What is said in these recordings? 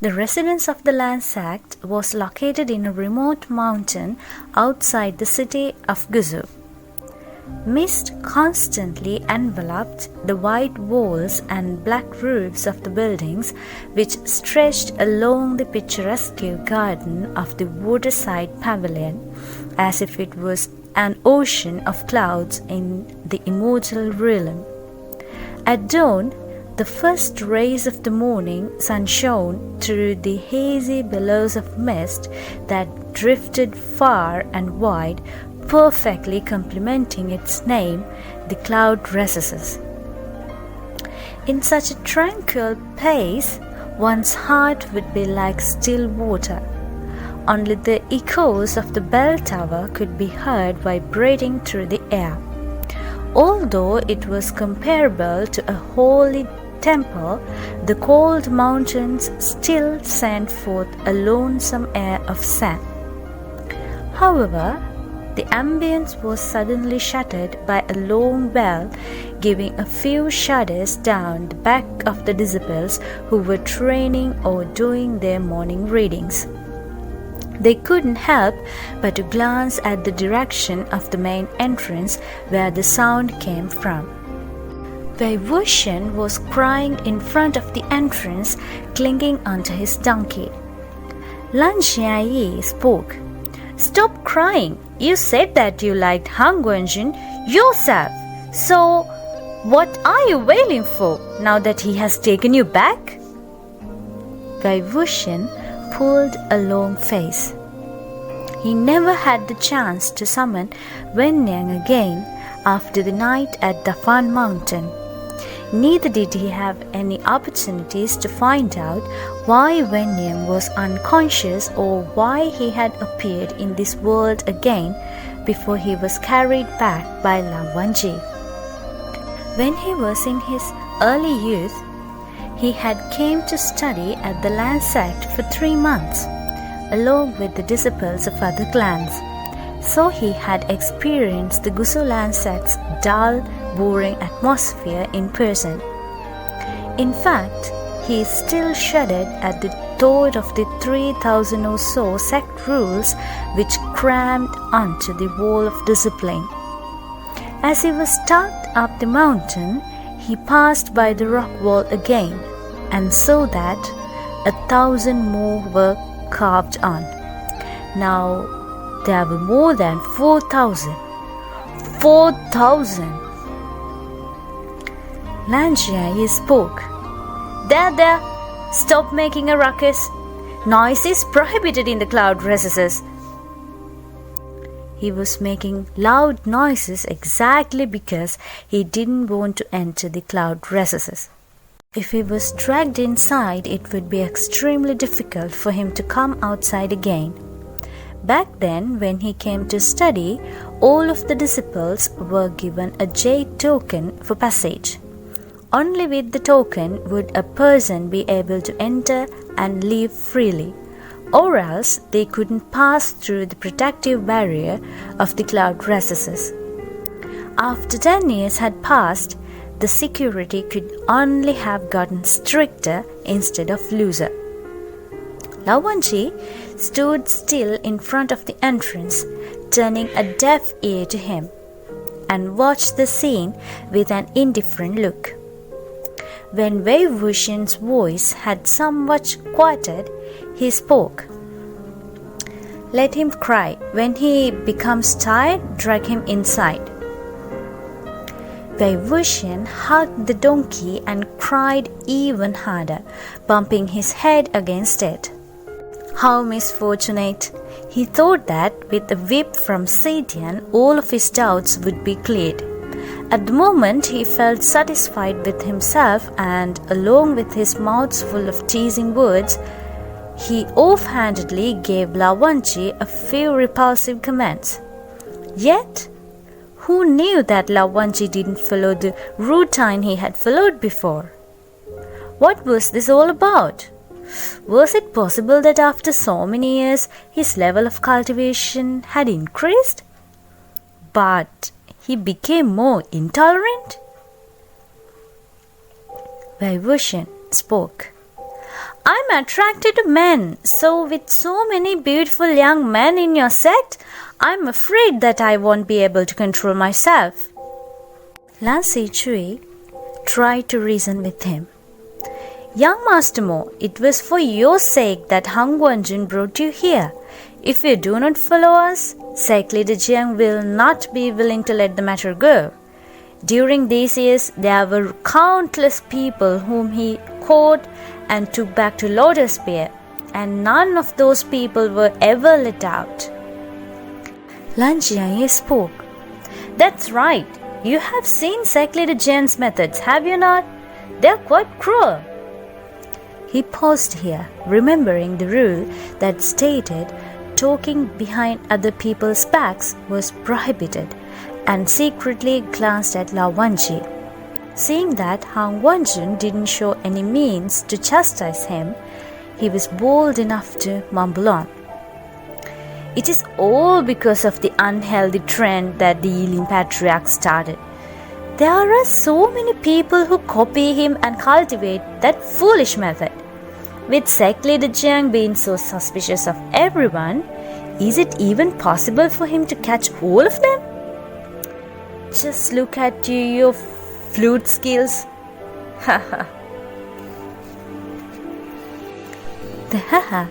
The residence of the land sect was located in a remote mountain outside the city of Gusu. Mist constantly enveloped the white walls and black roofs of the buildings, which stretched along the picturesque garden of the waterside pavilion, as if it was an ocean of clouds in the immortal realm. At dawn, the first rays of the morning sun shone through the hazy billows of mist that drifted far and wide, perfectly complementing its name, the cloud recesses. In such a tranquil place, one's heart would be like still water. Only the echoes of the bell tower could be heard vibrating through the air. Although it was comparable to a holy temple, the cold mountains still sent forth a lonesome air of Zen. However, the ambience was suddenly shattered by a long bell, giving a few shudders down the back of the disciples who were training or doing their morning readings. They couldn't help but to glance at the direction of the main entrance where the sound came from. Wei Wuxian was crying in front of the entrance, clinging onto his donkey. Lan Xiaoyi spoke. "Stop crying. You said that you liked Han Guanjun yourself. So, what are you wailing for now that he has taken you back?" Wei Wuxian pulled a long face. He never had the chance to summon Wennian again after the night at the Fan Mountain. Neither did he have any opportunities to find out why Wennian was unconscious or why he had appeared in this world again before he was carried back by Lao Wanji. When he was in his early youth, he had came to study at the land sect for 3 months, along with the disciples of other clans. So he had experienced the Gusu land sect's dull, boring atmosphere in person. In fact, he still shuddered at the thought of the 3,000 or so sect rules which crammed onto the wall of discipline. As he was stalked up the mountain, he passed by the rock wall again and saw that 1,000 more were carved on. Now there were more than 4,000. 4,000! Lan Xiaoyi spoke. There, stop making a ruckus. Noise is prohibited in the cloud recesses. He was making loud noises exactly because he didn't want to enter the cloud recesses. If he was dragged inside, it would be extremely difficult for him to come outside again. Back then, when he came to study, all of the disciples were given a jade token for passage. Only with the token would a person be able to enter and leave freely, or else they couldn't pass through the protective barrier of the cloud recesses. After 10 years had passed, the security could only have gotten stricter instead of looser. Lao Wanji stood still in front of the entrance, turning a deaf ear to him, and watched the scene with an indifferent look. When Wei Wuxian's voice had somewhat quieted, he spoke. Let him cry. When he becomes tired, drag him inside. Wei Wuxian hugged the donkey and cried even harder, bumping his head against it. How misfortunate! He thought that with a whip from Satan, all of his doubts would be cleared. At the moment, he felt satisfied with himself, and along with his mouth full of teasing words, he offhandedly gave Lao Wanji a few repulsive comments. Yet, who knew that Lao Wanji didn't follow the routine he had followed before? What was this all about? Was it possible that after so many years, his level of cultivation had increased? But he became more intolerant? Wei Wuxian spoke. I'm attracted to men, so with so many beautiful young men in your sect, I'm afraid that I won't be able to control myself. Lan Chui tried to reason with him. Young Master Mo, it was for your sake that Hang Wenjun brought you here. If you do not follow us, sect leader Xiang will not be willing to let the matter go. During these years, there were countless people whom he caught and took back to Lotus Pier, and none of those people were ever let out. Lan Jianye spoke. That's right. You have seen sect leader Jian's methods, have you not? They're quite cruel. He paused here, remembering the rule that stated talking behind other people's backs was prohibited, and secretly glanced at Lao Wanji. Seeing that Hang Wenjun didn't show any means to chastise him, he was bold enough to mumble on. It is all because of the unhealthy trend that the Yiling Patriarch started. There are so many people who copy him and cultivate that foolish method. With sect leader Xiang being so suspicious of everyone, is it even possible for him to catch all of them? Just look at your flute skills. Haha. The haha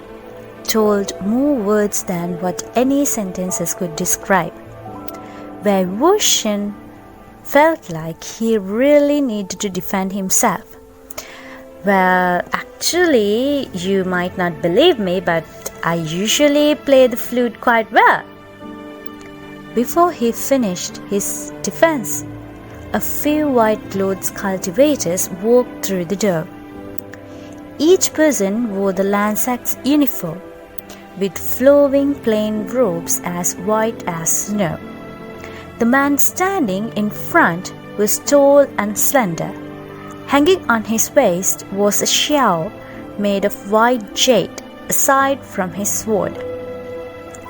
told more words than what any sentences could describe. Wei Wuxian felt like he really needed to defend himself. Well, actually, you might not believe me, but I usually play the flute quite well. Before he finished his defense, a few white-clothed cultivators walked through the door. Each person wore the Lansac's uniform, with flowing plain robes as white as snow. The man standing in front was tall and slender. Hanging on his waist was a xiao made of white jade, aside from his sword.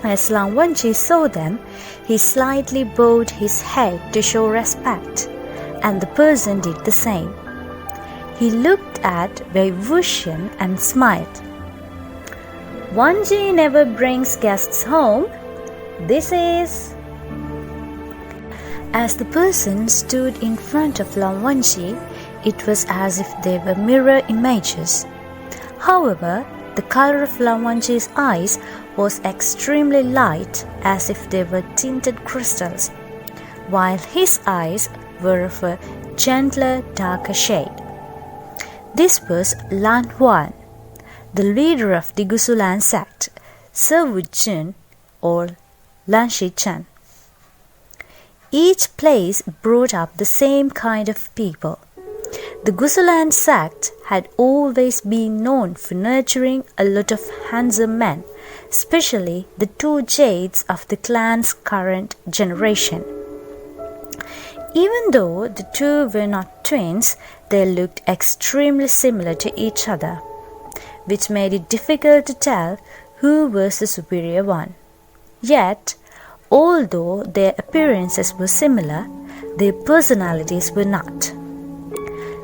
As Lan Wenji saw them, he slightly bowed his head to show respect, and the person did the same. He looked at Wei Wuxian and smiled. Wanji never brings guests home. This is... As the person stood in front of Lan Wenji, it was as if they were mirror images. However, the color of Lan Wenji's eyes was extremely light, as if they were tinted crystals, while his eyes were of a gentler, darker shade. This was Lan Huan, the leader of the Gusulan sect, Sir Wujun, or Lan Shichen. Each place brought up the same kind of people. The Gusulan sect had always been known for nurturing a lot of handsome men, especially the two jades of the clan's current generation. Even though the two were not twins, they looked extremely similar to each other, which made it difficult to tell who was the superior one. Yet, although their appearances were similar, their personalities were not.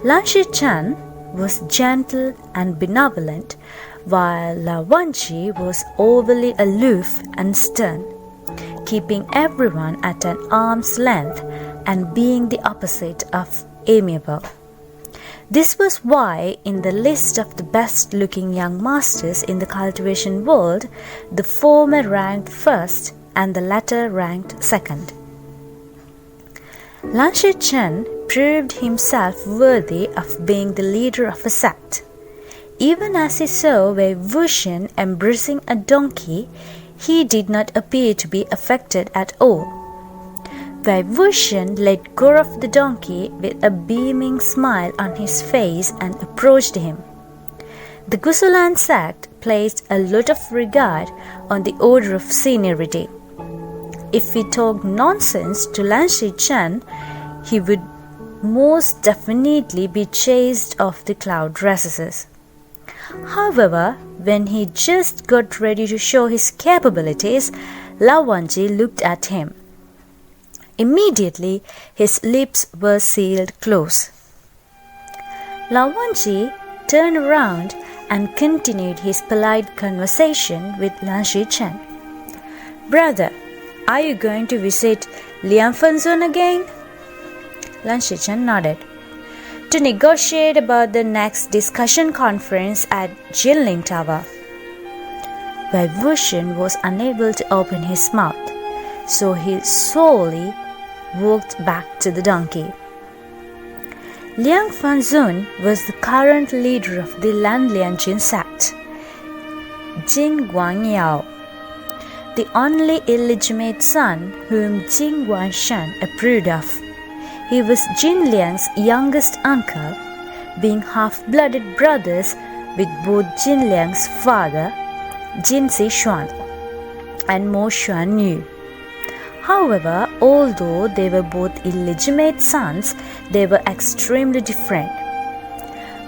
Lan Shichen was gentle and benevolent, while Lan Wenji was overly aloof and stern, keeping everyone at an arm's length and being the opposite of amiable. This was why, in the list of the best-looking young masters in the cultivation world, the former ranked first and the latter ranked second. Lan Shichen proved himself worthy of being the leader of a sect. Even as he saw Wei Wuxian embracing a donkey, he did not appear to be affected at all. Wei Wuxian let go of the donkey with a beaming smile on his face and approached him. The Gusulan sect placed a lot of regard on the order of seniority. If he talked nonsense to Lan Shichen, he would most definitely be chased off the cloud recesses. However, when he just got ready to show his capabilities, Lan Wenji looked at him. Immediately, his lips were sealed close. Lan Wenji turned around and continued his polite conversation with Lan Shichen. "Brother, are you going to visit Liang Fenzun again?" Lan Shichen nodded. "To negotiate about the next discussion conference at Jinling Tower." Wei Wuxian was unable to open his mouth, so he slowly walked back to the donkey. Liang Fenzun was the current leader of the Lanlianjin sect, Jin Guangyao, the only illegitimate son whom Jin Guanshan approved of. He was Jin Liang's youngest uncle, being half-blooded brothers with both Jin Liang's father, Jin Zixuan, and Mo Xuanyu. However, although they were both illegitimate sons, they were extremely different.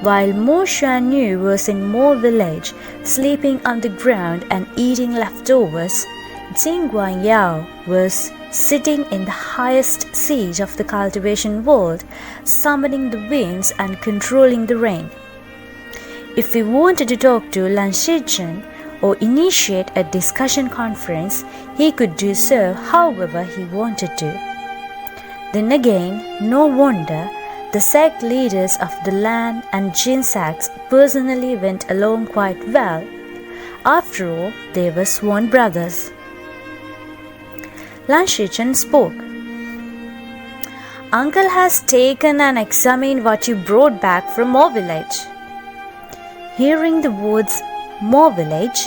While Mo Xuanyu was in Mo village, sleeping on the ground and eating leftovers, Jin Guangyao was sitting in the highest seat of the cultivation world, summoning the winds and controlling the rain. If he wanted to talk to Lan Shichen or initiate a discussion conference, he could do so however he wanted to. Then again, no wonder the sect leaders of the Lan and Jin sects personally went along quite well. After all, they were sworn brothers. Lan Shichen spoke. "Uncle has taken and examined what you brought back from Mo village." Hearing the words Mo village,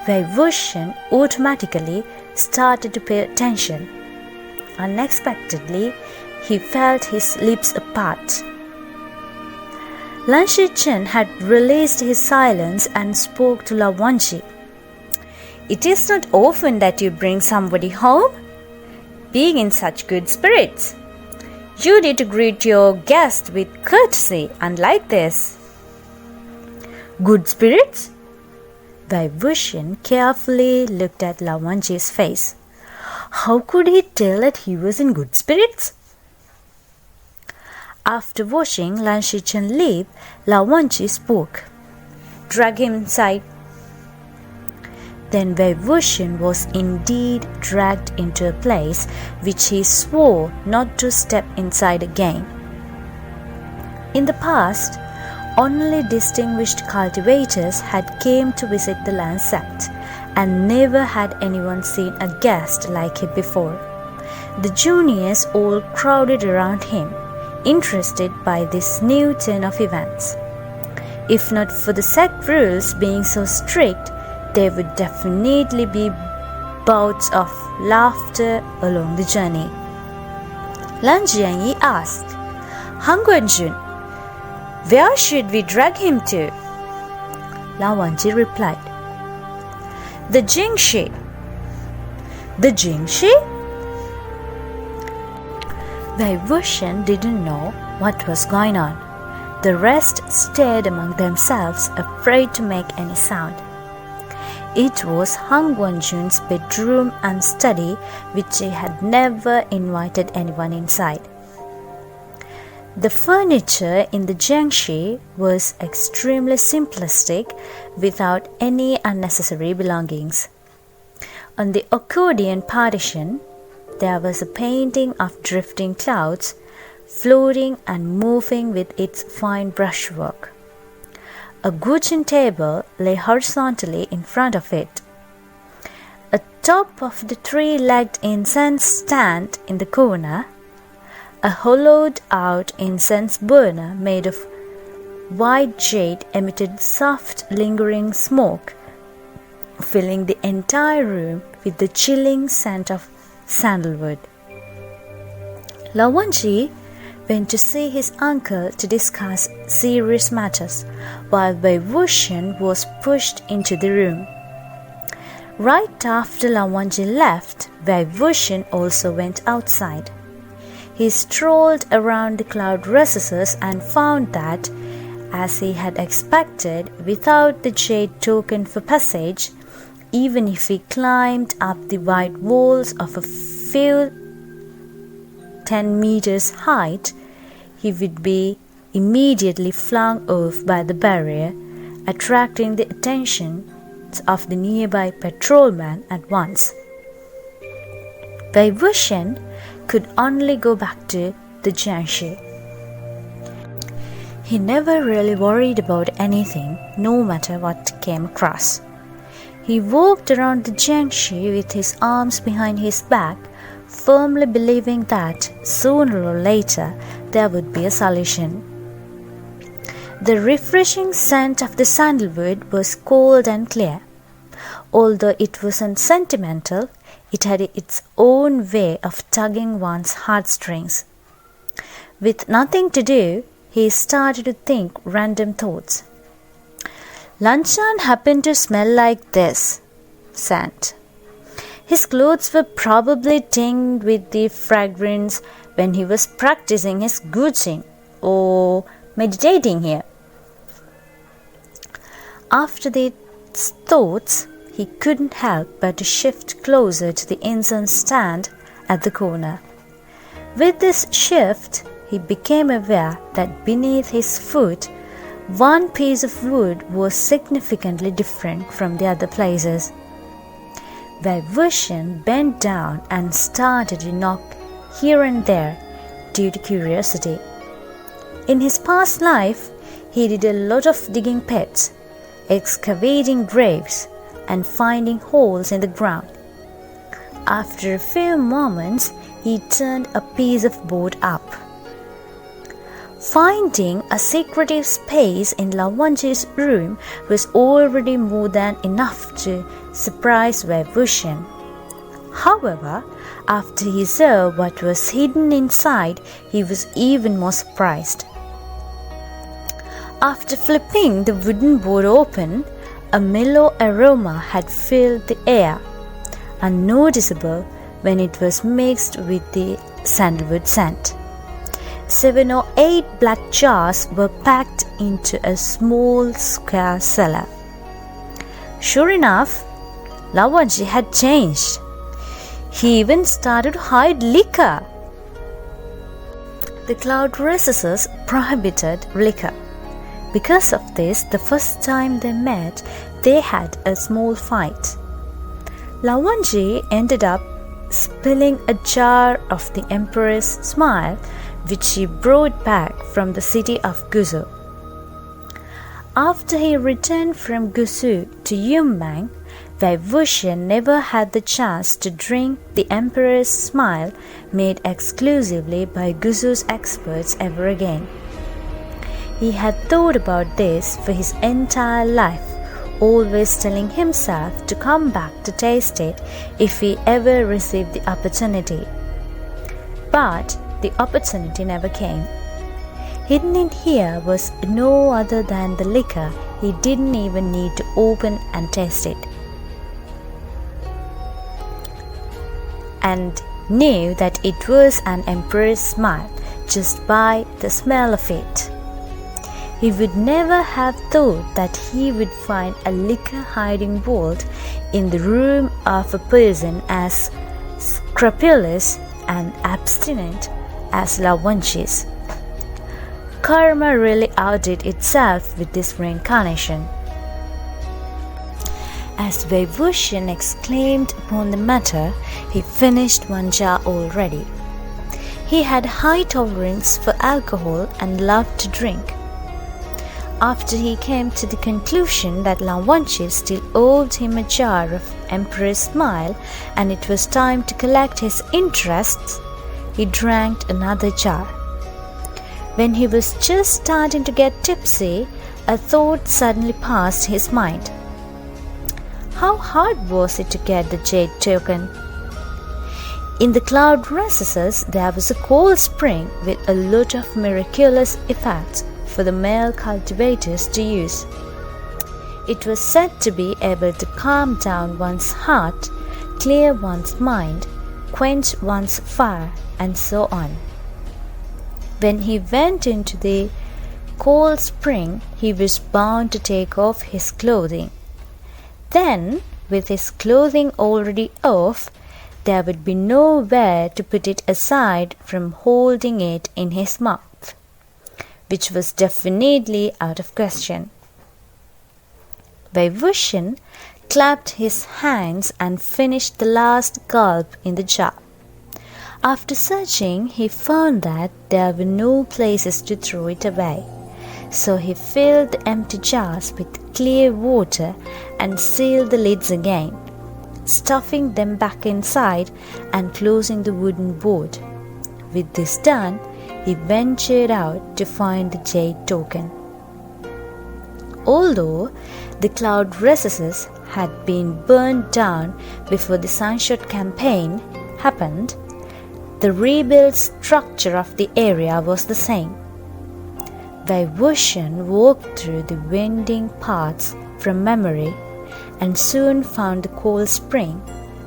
Wei Wuxian automatically started to pay attention. Unexpectedly, he felt his lips apart. Lan Shichen had released his silence and spoke to Lao Wanji. "It is not often that you bring somebody home, being in such good spirits. You need to greet your guest with courtesy, unlike this." "Good spirits?" Wei Wuxian carefully looked at Lao Wanji's face. How could he tell that he was in good spirits? After watching Lan Shichen leave, Lao Wanji spoke. "Drag him inside." Then Wei Wuxian was indeed dragged into a place which he swore not to step inside again. In the past, only distinguished cultivators had came to visit the Lan sect, and never had anyone seen a guest like him before. The juniors all crowded around him, interested by this new turn of events. If not for the sect rules being so strict, there would definitely be bouts of laughter along the journey. Lan Jianyi asked, "Han Guanjun, where should we drag him to?" Lao Wanji replied, "The Jingshi." "The Jingshi?" Wei Wuxian didn't know what was going on. The rest stared among themselves, afraid to make any sound. It was Han Guanjun's bedroom and study, which he had never invited anyone inside. The furniture in the Jiangshi was extremely simplistic, without any unnecessary belongings. On the accordion partition, there was a painting of drifting clouds, floating and moving with its fine brushwork. A Gujin table lay horizontally in front of it. Atop of the three-legged incense stand in the corner, a hollowed-out incense burner made of white jade emitted soft, lingering smoke, filling the entire room with the chilling scent of sandalwood. Lao Wanji went to see his uncle to discuss serious matters, while Wei Wuxian was pushed into the room. Right after Lao Wanji left, Wei Wuxian also went outside. He strolled around the cloud recesses and found that, as he had expected, without the jade token for passage, even if he climbed up the white walls of a few 10 meters height, he would be immediately flung off by the barrier attracting the attention of the nearby patrolman at once. Wei Wuxian could only go back to the Jiangshi. He never really worried about anything, no matter what came across. He walked around the Jiangshi with his arms behind his back, firmly believing that sooner or later there would be a solution. The refreshing scent of the sandalwood was cold and clear. Although it wasn't sentimental, it had its own way of tugging one's heartstrings. With nothing to do, he started to think random thoughts. Lanchan happened to smell like this scent. His clothes were probably tinged with the fragrance when he was practicing his guqing or meditating here. After these thoughts, he couldn't help but to shift closer to the incense stand at the corner. With this shift, he became aware that beneath his foot, one piece of wood was significantly different from the other places. Wei Wuxian bent down and started to knock here and there due to curiosity. In his past life, he did a lot of digging pits, excavating graves, and finding holes in the ground. After a few moments, he turned a piece of board up. Finding a secretive space in Lao Wenji's room was already more than enough to surprise Wei Wuxian. However, after he saw what was hidden inside, he was even more surprised. After flipping the wooden board open, a mellow aroma had filled the air, unnoticeable when it was mixed with the sandalwood scent. 7 or 8 black jars were packed into a small square cellar. Sure enough, Lao Wenji had changed. He even started to hide liquor. The cloud recesses prohibited liquor. Because of this, the first time they met, they had a small fight. Lao Wenji ended up spilling a jar of the Emperor's smile, which he brought back from the city of Gusu. After he returned from Gusu to Yunmeng, Wei Wuxian never had the chance to drink the Emperor's smile made exclusively by Gusu's experts ever again. He had thought about this for his entire life, always telling himself to come back to taste it if he ever received the opportunity. But the opportunity never came. Hidden in here was no other than the liquor he didn't even need to open and taste it, and knew that it was an Emperor's smile just by the smell of it. He would never have thought that he would find a liquor hiding vault in the room of a person as scrupulous and abstinent as Lao Wenji's. Karma really outdid itself with this reincarnation. As Wei Wuxian exclaimed upon the matter, he finished one jar already. He had high tolerance for alcohol and loved to drink. After he came to the conclusion that Lao Wenji still owed him a jar of Emperor's smile and it was time to collect his interests, he drank another jar. When he was just starting to get tipsy, a thought suddenly passed his mind. How hard was it to get the jade token? In the cloud recesses, there was a cold spring with a lot of miraculous effects for the male cultivators to use. It was said to be able to calm down one's heart, clear one's mind, quench one's fire, and so on. When he went into the cold spring, he was bound to take off his clothing. Then, with his clothing already off, there would be nowhere to put it aside from holding it in his mouth, which was definitely out of question. Wei Wuxian clapped his hands and finished the last gulp in the jar. After searching, he found that there were no places to throw it away. So he filled the empty jars with clear water and sealed the lids again, stuffing them back inside and closing the wooden board. With this done, he ventured out to find the jade token. Although the cloud recesses had been burned down before the Sunshot campaign happened, the rebuilt structure of the area was the same. Wei Wuxian walked through the winding paths from memory and soon found the cold spring,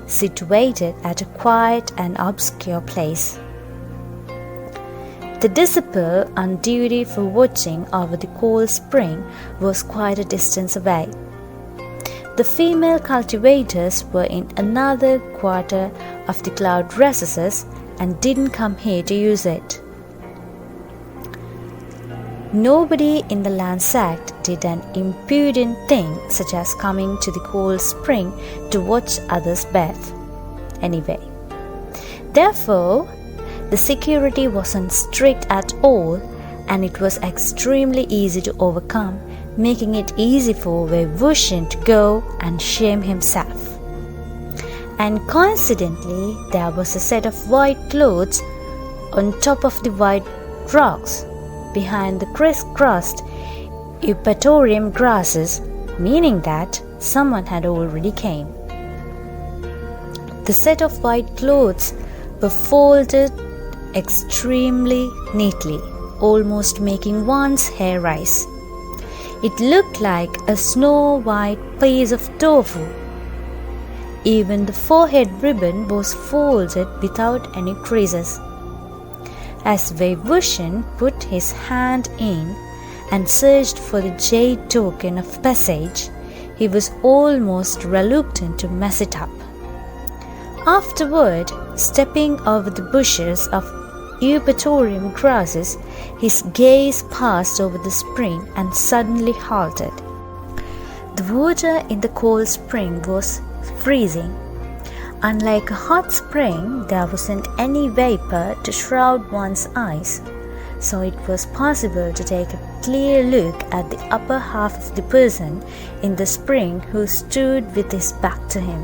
situated at a quiet and obscure place. The disciple on duty for watching over the cold spring was quite a distance away. The female cultivators were in another quarter of the cloud recesses and didn't come here to use it. Nobody in the land sect did an impudent thing such as coming to the cold spring to watch others bathe. Anyway, therefore, the security wasn't strict at all, and it was extremely easy to overcome, making it easy for Wei Wuxian to go and shame himself. And coincidentally, there was a set of white clothes on top of the white rocks behind the crisscrossed eupatorium grasses, meaning that someone had already came. The set of white clothes were folded extremely neatly, almost making one's hair rise. It looked like a snow-white piece of tofu. Even the forehead ribbon was folded without any creases. As Wei Wuxian put his hand in and searched for the jade token of passage, he was almost reluctant to mess it up. Afterward, stepping over the bushes of eupatorium grasses, his gaze passed over the spring and suddenly halted. The water in the cold spring was freezing. Unlike a hot spring, there wasn't any vapor to shroud one's eyes, so it was possible to take a clear look at the upper half of the person in the spring who stood with his back to him.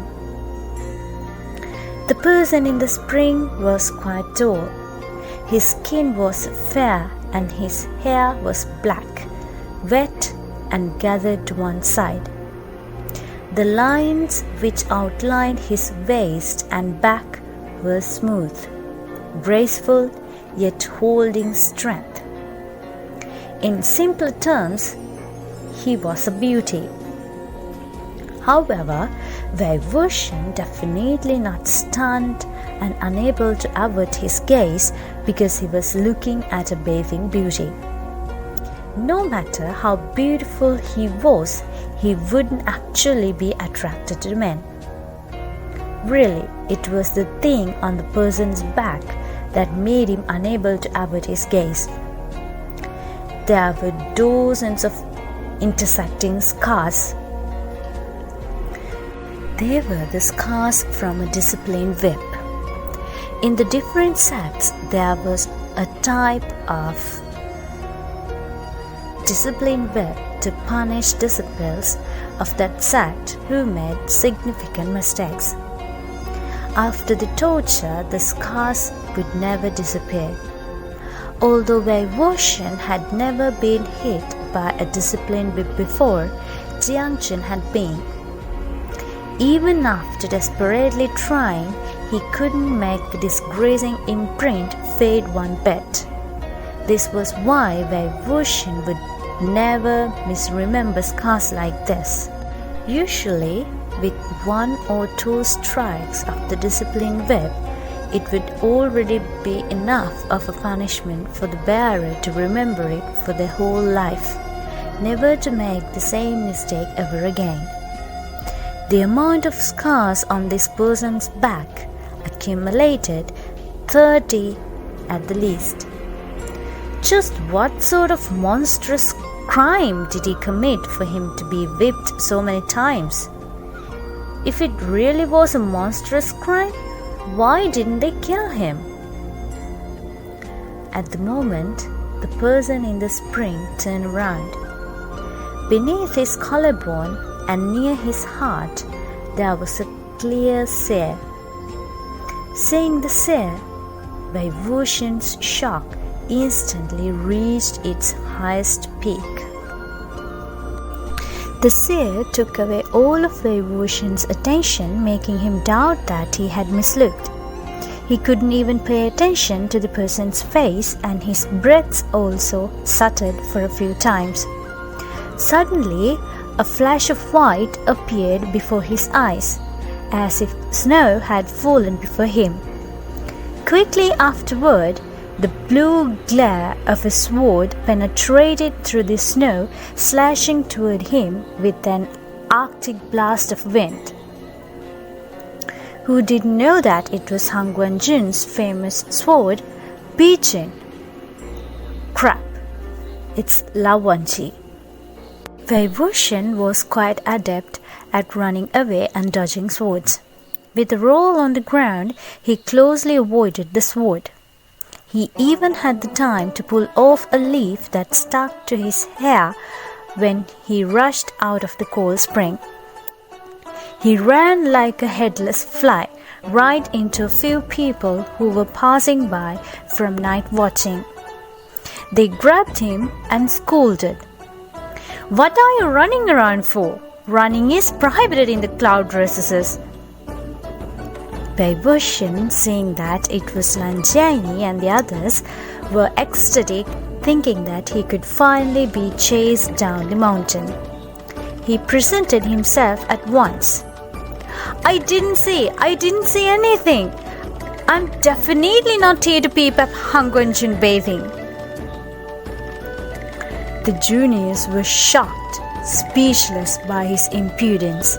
The person in the spring was quite tall. His skin was fair and his hair was black, wet and gathered to one side. The lines which outlined his waist and back were smooth, graceful, yet holding strength. In simpler terms, he was a beauty. However, Wei Wuxian definitely not stunned and unable to avert his gaze because he was looking at a bathing beauty. No matter how beautiful he was, he wouldn't actually be attracted to men. Really, it was the thing on the person's back that made him unable to avert his gaze. There were dozens of intersecting scars. They were the scars from a disciplined whip. In the different sects, there was a type of disciplined whip to punish disciples of that sect who made significant mistakes. After the torture, the scars would never disappear. Although Wei Wuxian had never been hit by a disciplined whip before, Jiangchen had been. Even after desperately trying, he couldn't make the disgracing imprint fade one bit. This was why Wei Wuxian would never misremember scars like this. Usually, with one or two strikes of the disciplined whip, it would already be enough of a punishment for the bearer to remember it for their whole life, never to make the same mistake ever again. The amount of scars on this person's back accumulated 30 at the least. Just what sort of monstrous crime did he commit for him to be whipped so many times? If it really was a monstrous crime, why didn't they kill him? At the moment, the person in the spring turned around. Beneath his collarbone and near his heart, there was a clear sear. Seeing the sear, Wei Wuxian's shock instantly reached its highest peak. The seer took away all of Wei Wuxian's attention, making him doubt that he had mislooked. He couldn't even pay attention to the person's face, and his breath also stuttered for a few times. Suddenly, a flash of white appeared before his eyes, as if snow had fallen before him. Quickly afterward, the blue glare of a sword penetrated through the snow, slashing toward him with an arctic blast of wind. Who didn't know that it was Han Guangjun's famous sword, Bijin? Crap! It's Lao Wanji. Wei Wuxian was quite adept at running away and dodging swords. With a roll on the ground, he closely avoided the sword. He even had the time to pull off a leaf that stuck to his hair when he rushed out of the cold spring. He ran like a headless fly right into a few people who were passing by from night watching. They grabbed him and scolded. "What are you running around for? Running is prohibited in the cloud recesses." Wei Wuxian, seeing that it was Lan Jianyi and the others, were ecstatic, thinking that he could finally be chased down the mountain. He presented himself at once. I didn't see anything. I'm definitely not here to peep at Han Guangjun bathing." The juniors were shocked, speechless by his impudence.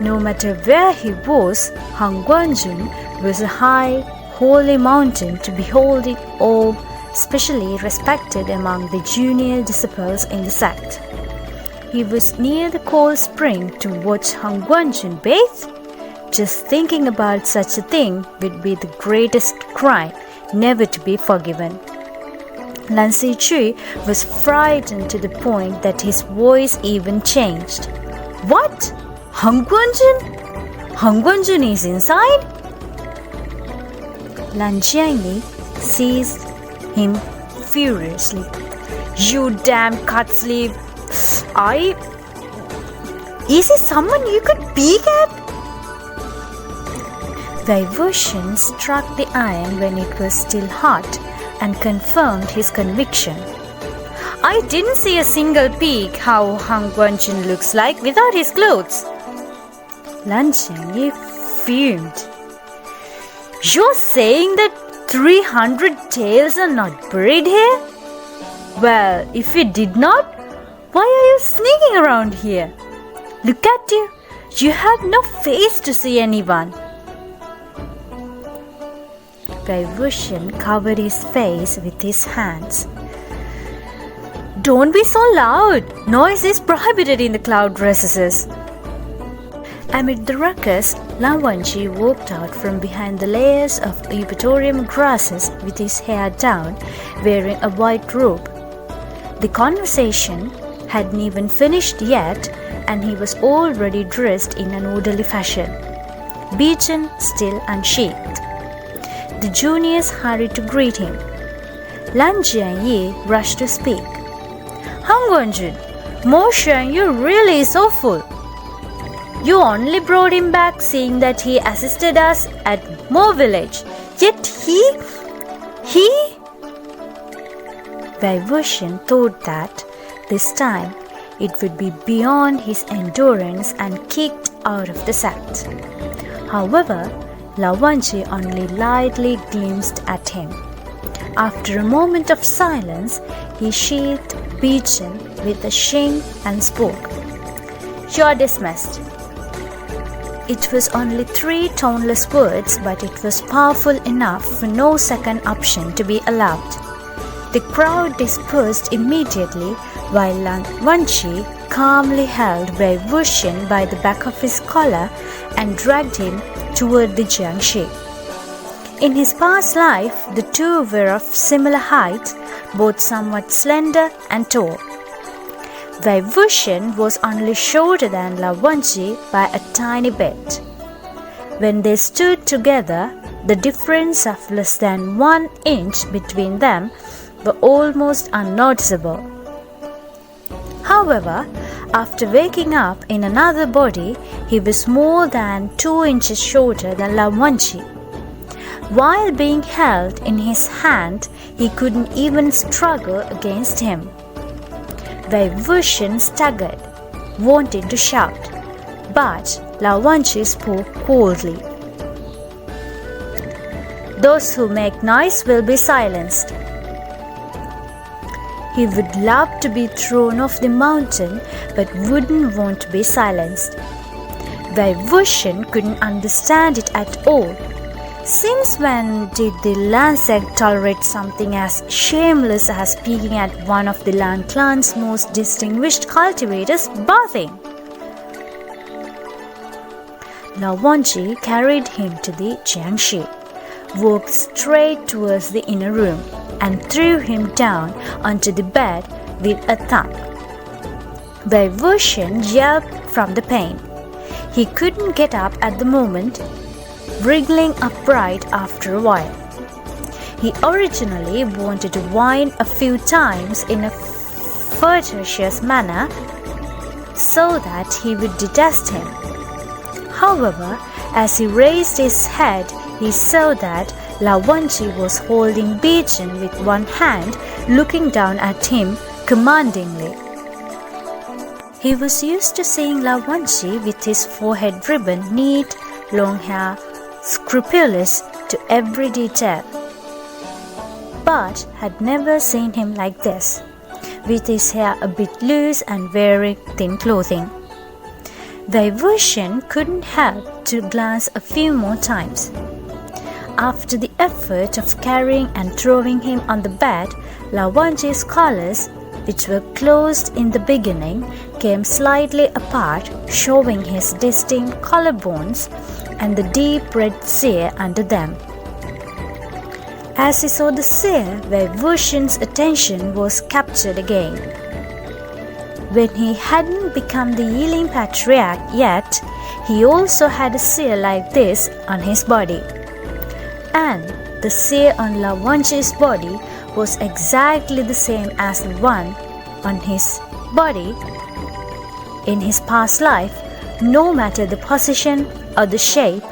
No matter where he was, Han Guangjun was a high, holy mountain to behold it all, specially respected among the junior disciples in the sect. He was near the cold spring to watch Han Guangjun bathe. Just thinking about such a thing would be the greatest crime, never to be forgiven. Lan Zichui was frightened to the point that his voice even changed. "What? Han Guangjun? Han Guangjun is inside?" Lan Jianyi seized him furiously. "You damn cut sleeve! Is he someone you could peek at?" Wei Wuxian struck the iron when it was still hot and confirmed his conviction. "I didn't see a single peek how Han Guangjun looks like without his clothes." Lan Jianyi fumed. "You're saying that 300 tails are not buried here? Well, if we did not, why are you sneaking around here? Look at you. You have no face to see anyone." Wei Wuxian covered his face with his hands. "Don't be so loud. Noise is prohibited in the cloud recesses." Amid the ruckus, Lao Wanji walked out from behind the layers of eupatorium grasses with his hair down, wearing a white robe. The conversation hadn't even finished yet, and he was already dressed in an orderly fashion. Bijin still unsheathed. The juniors hurried to greet him. Lan Jianyi rushed to speak. "Han Guangjun, Mo Xuan, you really is awful. You only brought him back seeing that he assisted us at Mo village. Yet he... Wei Wuxian thought that this time it would be beyond his endurance and kicked out of the sect. However, Lao Wanji only lightly glimpsed at him. After a moment of silence, he sheathed Bijin with a Xiang and spoke. "You're dismissed." It was only 3 toneless words, but it was powerful enough for no second option to be allowed. The crowd dispersed immediately, while Lan Wangji calmly held Wei Wuxian by the back of his collar and dragged him toward the Jiangxi. In his past life, the two were of similar height, both somewhat slender and tall. Wei Wuxian was only shorter than Lan Wangji by a tiny bit. When they stood together, the difference of less than 1 inch between them were almost unnoticeable. However, after waking up in another body, he was more than 2 inches shorter than Lan Wangji. While being held in his hand, he couldn't even struggle against him. Wei Wuxian staggered, wanting to shout, but Lan Wangji spoke coldly. "Those who make noise will be silenced." He would love to be thrown off the mountain, but wouldn't want to be silenced. Wei Wuxian couldn't understand it at all. Since when did the Lan sect tolerate something as shameless as speaking at one of the Lan clan's most distinguished cultivators bathing? Lan Wangji carried him to the Jiangxi, walked straight towards the inner room, and threw him down onto the bed with a thump. Wei Wuxian yelped from the pain. He couldn't get up at the moment, wriggling upright after a while. He originally wanted to whine a few times in a flirtatious manner so that he would detest him. However, as he raised his head, he saw that Lan Wangji was holding Beijing with one hand, looking down at him commandingly. He was used to seeing Lan Wangji with his forehead ribbon neat, long hair, scrupulous to every detail, but had never seen him like this, with his hair a bit loose and wearing thin clothing. Wei Wuxian couldn't help to glance a few more times. After the effort of carrying and throwing him on the bed, Lan Wangji's collars, which were closed in the beginning, came slightly apart, showing his distinct collarbones and the deep red sear under them. As he saw the sear, Wei Wuxian's attention was captured again. When he hadn't become the Yiling patriarch yet, he also had a sear like this on his body. And the sear on Lan Wangji's body was exactly the same as the one on his body in his past life, no matter the position or the shape,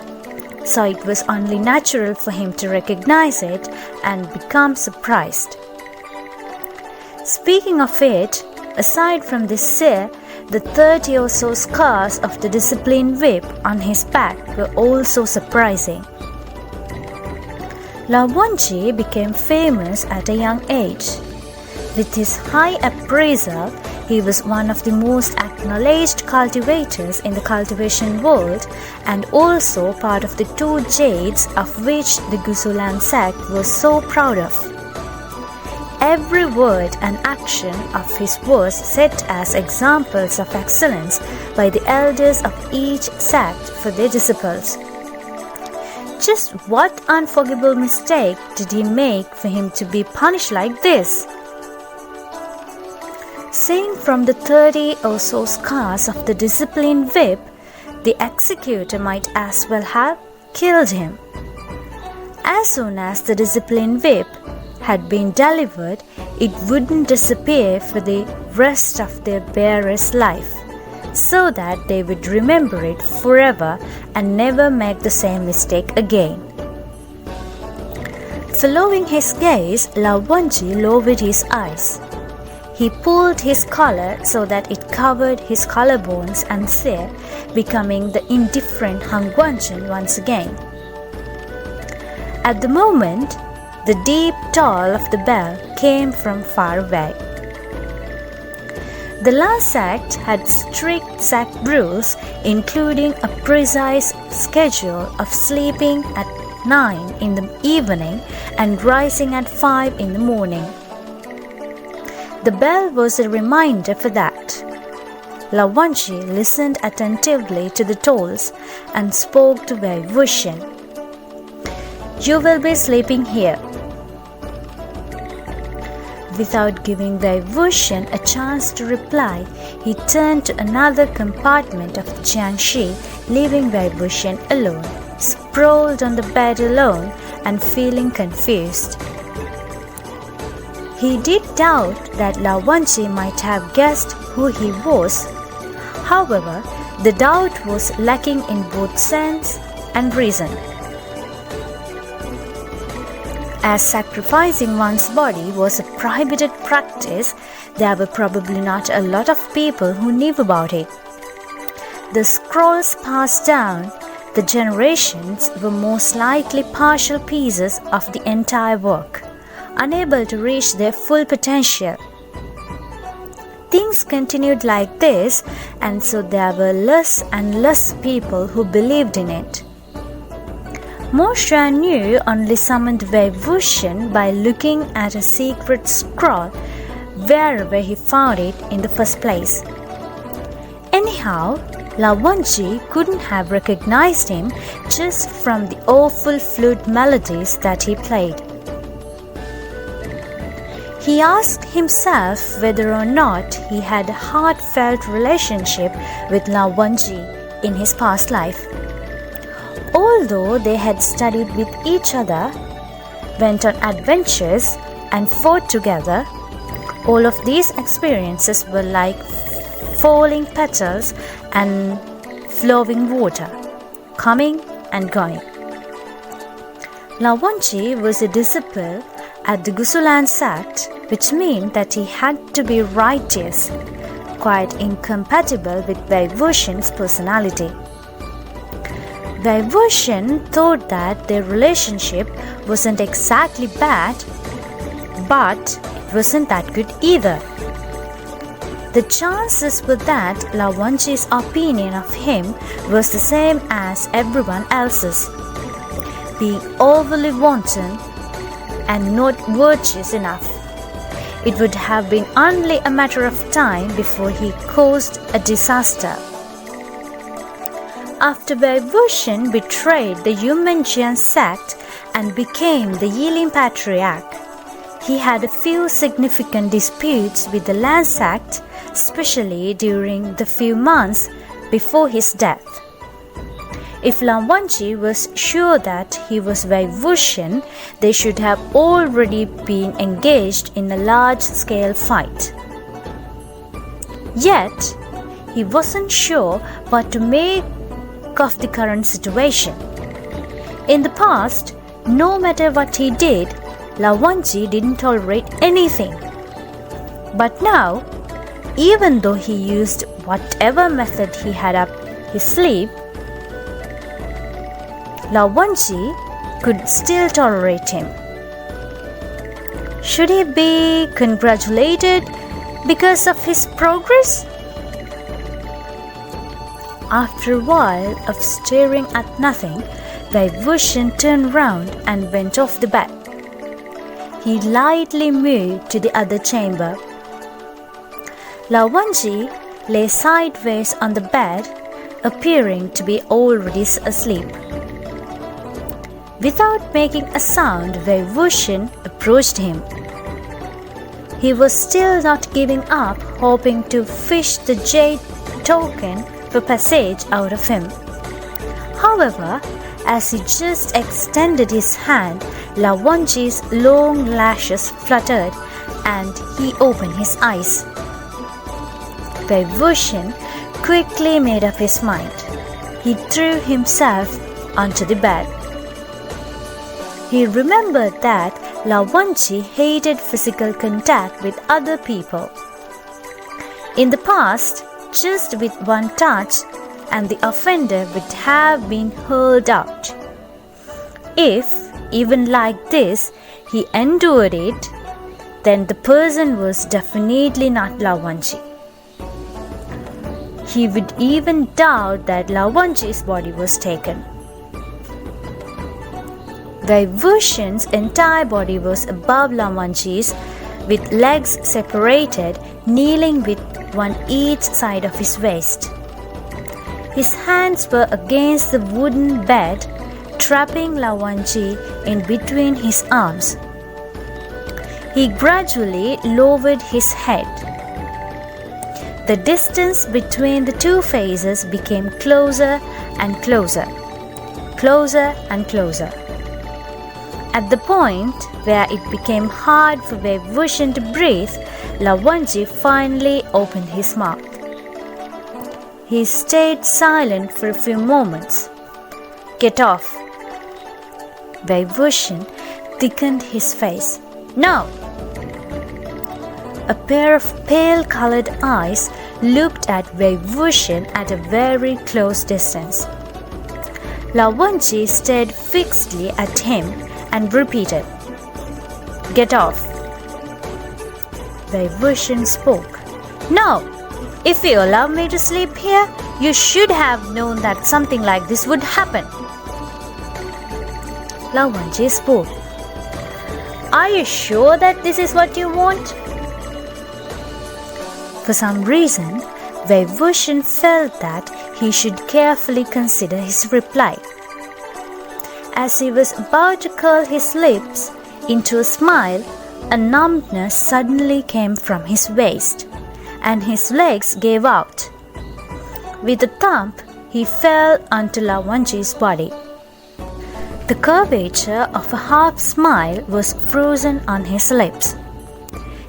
so it was only natural for him to recognize it and become surprised. Speaking of it, aside from this sear, the 30 or so scars of the discipline whip on his back were also surprising. Lan Wangji became famous at a young age. With his high appraisal, he was one of the most acknowledged cultivators in the cultivation world and also part of the 2 jades of which the Gusulan sect was so proud of. Every word and action of his was set as examples of excellence by the elders of each sect for their disciples. Just what unforgivable mistake did he make for him to be punished like this? Seeing from the 30 or so scars of the discipline whip, the executor might as well have killed him. As soon as the discipline whip had been delivered, it wouldn't disappear for the rest of their bearer's life, so that they would remember it forever and never make the same mistake again. Following his gaze, Lan Wangji lowered his eyes. He pulled his collar so that it covered his collarbones and sear, becoming the indifferent Han Guangchen once again. At the moment, the deep toll of the bell came from far away. The Lan sect had strict sect rules, including a precise schedule of sleeping at 9 in the evening and rising at 5 in the morning. The bell was a reminder for that. Lawanji listened attentively to the tolls and spoke to Wei Wuxian. "You will be sleeping here." Without giving Wei Wuxian a chance to reply, he turned to another compartment of the Jiangshi, leaving Wei Wuxian alone, sprawled on the bed alone and feeling confused. He did doubt that Lawanji might have guessed who he was. However, the doubt was lacking in both sense and reason. As sacrificing one's body was a prohibited practice, there were probably not a lot of people who knew about it. The scrolls passed down the generations were most likely partial pieces of the entire work, unable to reach their full potential. Things continued like this, and so there were less and less people who believed in it. Mo Xuanyu only summoned Wei Wuxian by looking at a secret scroll wherever he found it in the first place. Anyhow, Lawanji couldn't have recognized him just from the awful flute melodies that he played. He asked himself whether or not he had a heartfelt relationship with Lawanji in his past life. Although they had studied with each other, went on adventures, and fought together, all of these experiences were like falling petals and flowing water, coming and going. Lawanji was a disciple at the Gusulan sect, which meant that he had to be righteous, quite incompatible with Wei Wuxian's personality. Wei Wuxian thought that their relationship wasn't exactly bad, but it wasn't that good either. The chances were that Lawanji's opinion of him was the same as everyone else's, being overly wanton and not virtuous enough. It would have been only a matter of time before he caused a disaster. After Wei Wuxian betrayed the Yumenjian sect and became the Yiling Patriarch, he had a few significant disputes with the Lan sect, especially during the few months before his death. If Lawanji was sure that he was Wei Wuxian, they should have already been engaged in a large-scale fight. Yet, he wasn't sure what to make of the current situation. In the past, no matter what he did, Lawanji didn't tolerate anything. But now, even though he used whatever method he had up his sleeve, Lawanji could still tolerate him. Should he be congratulated because of his progress? After a while of staring at nothing, Wei Wuxian turned round and went off the bed. He lightly moved to the other chamber. Lawanji lay sideways on the bed, appearing to be already asleep. Without making a sound, Wei Wuxian approached him. He was still not giving up, hoping to fish the jade token for passage out of him. However, as he just extended his hand, Lawanji's long lashes fluttered and he opened his eyes. Wei Wuxian quickly made up his mind. He threw himself onto the bed. He remembered that Lawanji hated physical contact with other people. In the past, just with one touch, and the offender would have been hurled out. If, even like this, he endured it, then the person was definitely not Lawanji. He would even doubt that Lawanji's body was taken. Wei Wuxian's entire body was above Lawanji's, with legs separated, kneeling with one each side of his waist. His hands were against the wooden bed, trapping Lawanji in between his arms. He gradually lowered his head. The distance between the two faces became closer and closer, closer and closer. At the point where it became hard for Wei Wuxian to breathe, Lawanji finally opened his mouth. He stayed silent for a few moments. "Get off." Wei Wuxian thickened his face. "No!" A pair of pale-colored eyes looked at Wei Wuxian at a very close distance. Lawanji stared fixedly at him and repeated, "Get off." Wei Wuxian spoke. "No! If you allow me to sleep here, you should have known that something like this would happen." Lawanji spoke. "Are you sure that this is what you want?" For some reason, Wei Wuxian felt that he should carefully consider his reply. As he was about to curl his lips into a smile, a numbness suddenly came from his waist, and his legs gave out. With a thump, he fell onto Lawanji's body. The curvature of a half smile was frozen on his lips.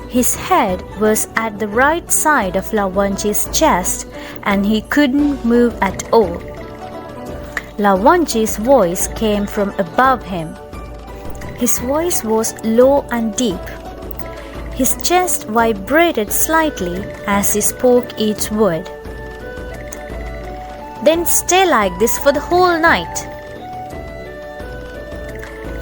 His head was at the right side of Lawanji's chest, and he couldn't move at all. Lawanji's voice came from above him. His voice was low and deep. His chest vibrated slightly as he spoke each word. "Then stay like this for the whole night."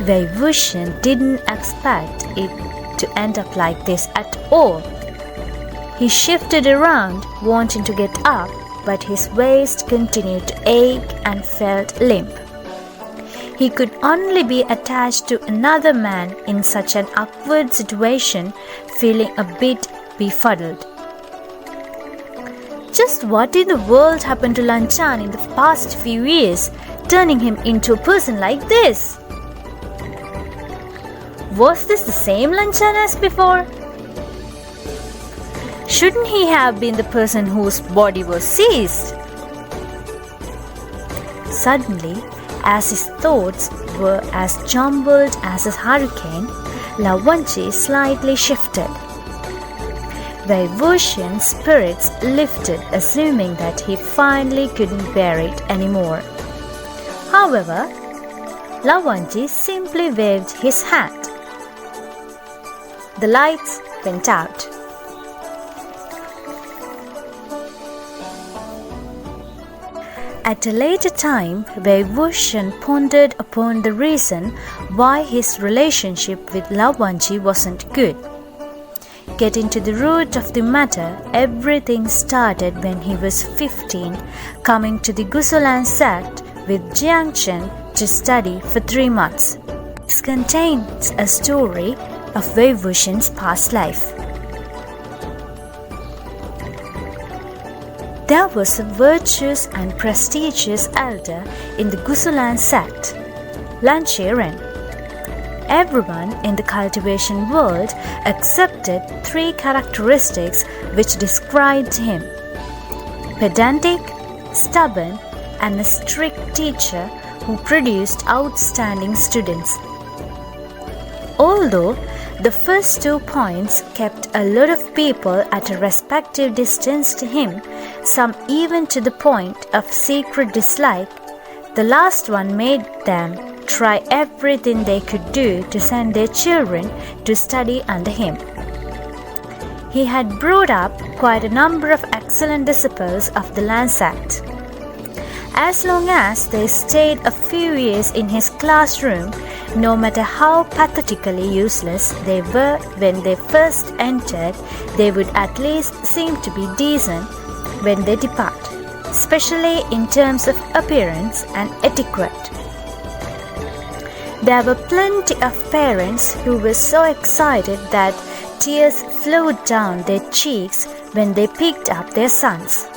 Wei Wuxian didn't expect it to end up like this at all. He shifted around, wanting to get up, but his waist continued to ache and felt limp. He could only be attached to another man in such an awkward situation, feeling a bit befuddled. Just what in the world happened to Lan Chan in the past few years, turning him into a person like this? Was this the same Lan Chan as before? Shouldn't he have been the person whose body was seized? Suddenly, as his thoughts were as jumbled as a hurricane, Lawanji slightly shifted. Wei Wuxian's spirits lifted, assuming that he finally couldn't bear it anymore. However, Lawanji simply waved his hand. The lights went out. At a later time, Wei Wuxian pondered upon the reason why his relationship with Lawanji wasn't good. Getting to the root of the matter, everything started when he was 15, coming to the Gusulan sect with Xiang to study for 3 months. This contains a story of Wei Wuxian's past life. There was a virtuous and prestigious elder in the Gusulan sect, Lan Qiren. Everyone in the cultivation world accepted 3 characteristics which described him: pedantic, stubborn, and a strict teacher who produced outstanding students. Although the first 2 points kept a lot of people at a respective distance to him, some even to the point of secret dislike, the last one made them try everything they could do to send their children to study under him. He had brought up quite a number of excellent disciples of the Lan sect. As long as they stayed a few years in his classroom, no matter how pathetically useless they were when they first entered, they would at least seem to be decent when they depart, especially in terms of appearance and etiquette. There were plenty of parents who were so excited that tears flowed down their cheeks when they picked up their sons.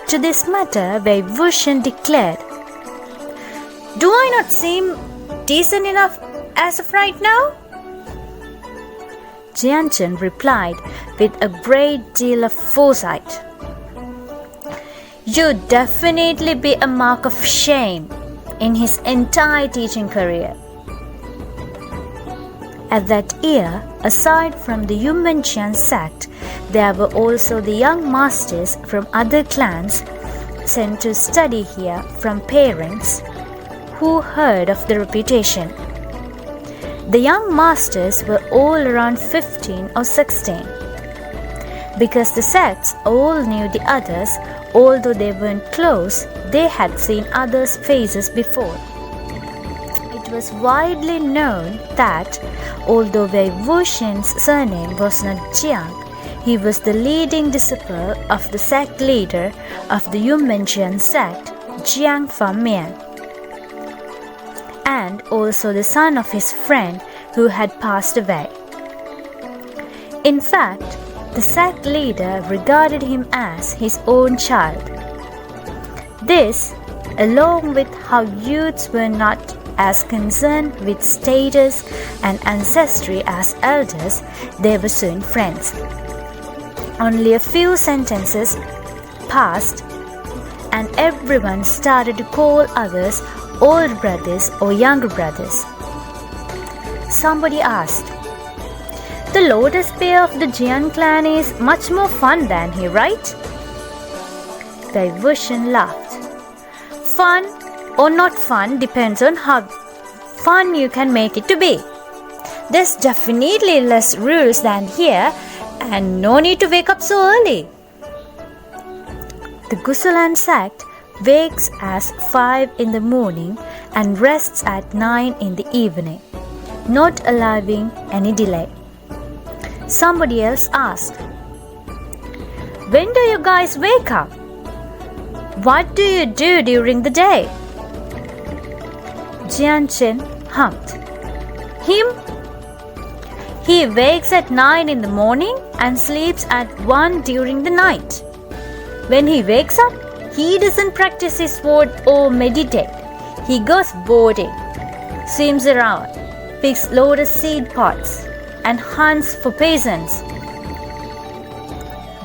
To this matter, Wei Wuxian declared, "Do I not seem decent enough as of right now?" Jianchen replied with a great deal of foresight, "You'd definitely be a mark of shame in his entire teaching career." At that year, aside from the Yumenqian sect, there were also the young masters from other clans sent to study here from parents who heard of the reputation. The young masters were all around 15 or 16. Because the sects all knew the others, although they weren't close, they had seen others' faces before. It was widely known that, although Wei Wuxian's surname was not Xiang, he was the leading disciple of the sect leader of the Yumenqian sect, Jiang Famian, and also the son of his friend who had passed away. In fact, the sect leader regarded him as his own child. This, along with how youths were not as concerned with status and ancestry as elders, they were soon friends. Only a few sentences passed, and everyone started to call others older brothers or younger brothers. Somebody asked, "The lotus pair of the Jian clan is much more fun than he, right?" Wei Wuxian laughed. "Fun or not fun depends on how fun you can make it to be. There's definitely less rules than here, and no need to wake up so early." The Gusulan sect wakes at 5 in the morning and rests at 9 in the evening, not allowing any delay. Somebody else asked, "When do you guys wake up? What do you do during the day?" Jianchen hummed. "Him? He wakes at 9 in the morning and sleeps at 1 during the night. When he wakes up, he doesn't practice his sword or meditate. He goes boating, swims around, picks lotus seed pods, and hunts for peasants."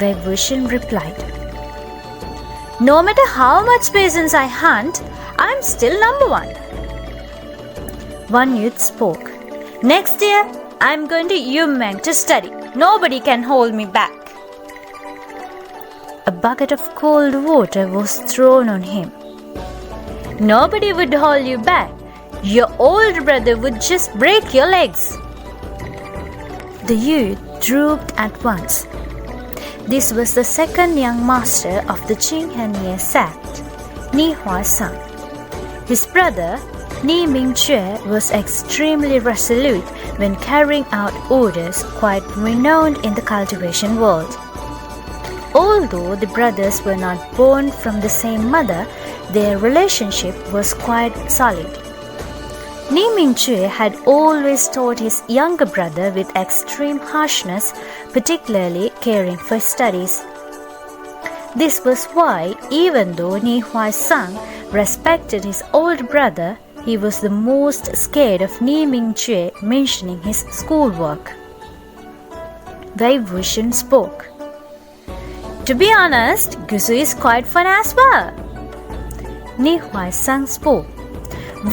Wei Wuxian replied, "No matter how much peasants I hunt, I'm still number one." One youth spoke, "Next year, I'm going to Yumeng to study. Nobody can hold me back." A bucket of cold water was thrown on him. "Nobody would hold you back. Your older brother would just break your legs." The youth drooped at once. This was the second young master of the Qinghe sect, Ni Huasang. His brother, Ni Mingque, was extremely resolute when carrying out orders, quite renowned in the cultivation world. Although the brothers were not born from the same mother, their relationship was quite solid. Ni Mingque had always taught his younger brother with extreme harshness, particularly caring for studies. This was why, even though Ni Huasang respected his older brother, he was the most scared of Ni Mingque mentioning his schoolwork. Wei Wuxian spoke. "To be honest, Gusu is quite fun as well." Ni Huasang spoke.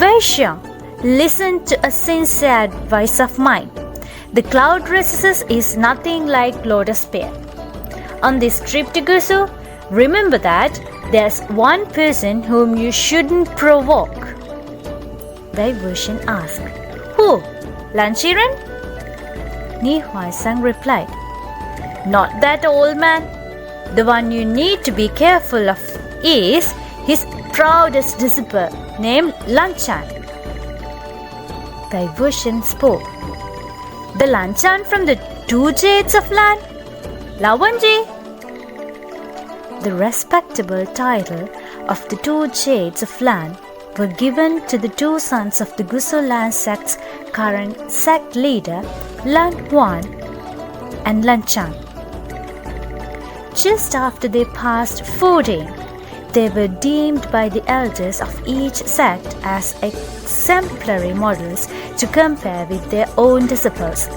"Wei Xiang, listen to a sincere advice of mine. The cloud resistance is nothing like lotus pear. On this trip to Gusu, remember that there's one person whom you shouldn't provoke." Wei Wuxian asked, "Who? Lan Qiren?" Ni Huasang replied, "Not that old man. The one you need to be careful of is his proudest disciple named Lanchan." Wei Wuxian spoke. "The Lanchan from the 2 Jades of Lan? Lawanji?" The respectable title of the 2 Jades of Lan were given to the two sons of the Gusolan sect's current sect leader, Lan Huan and Lan Chang. Just after they passed 14, they were deemed by the elders of each sect as exemplary models to compare with their own disciples.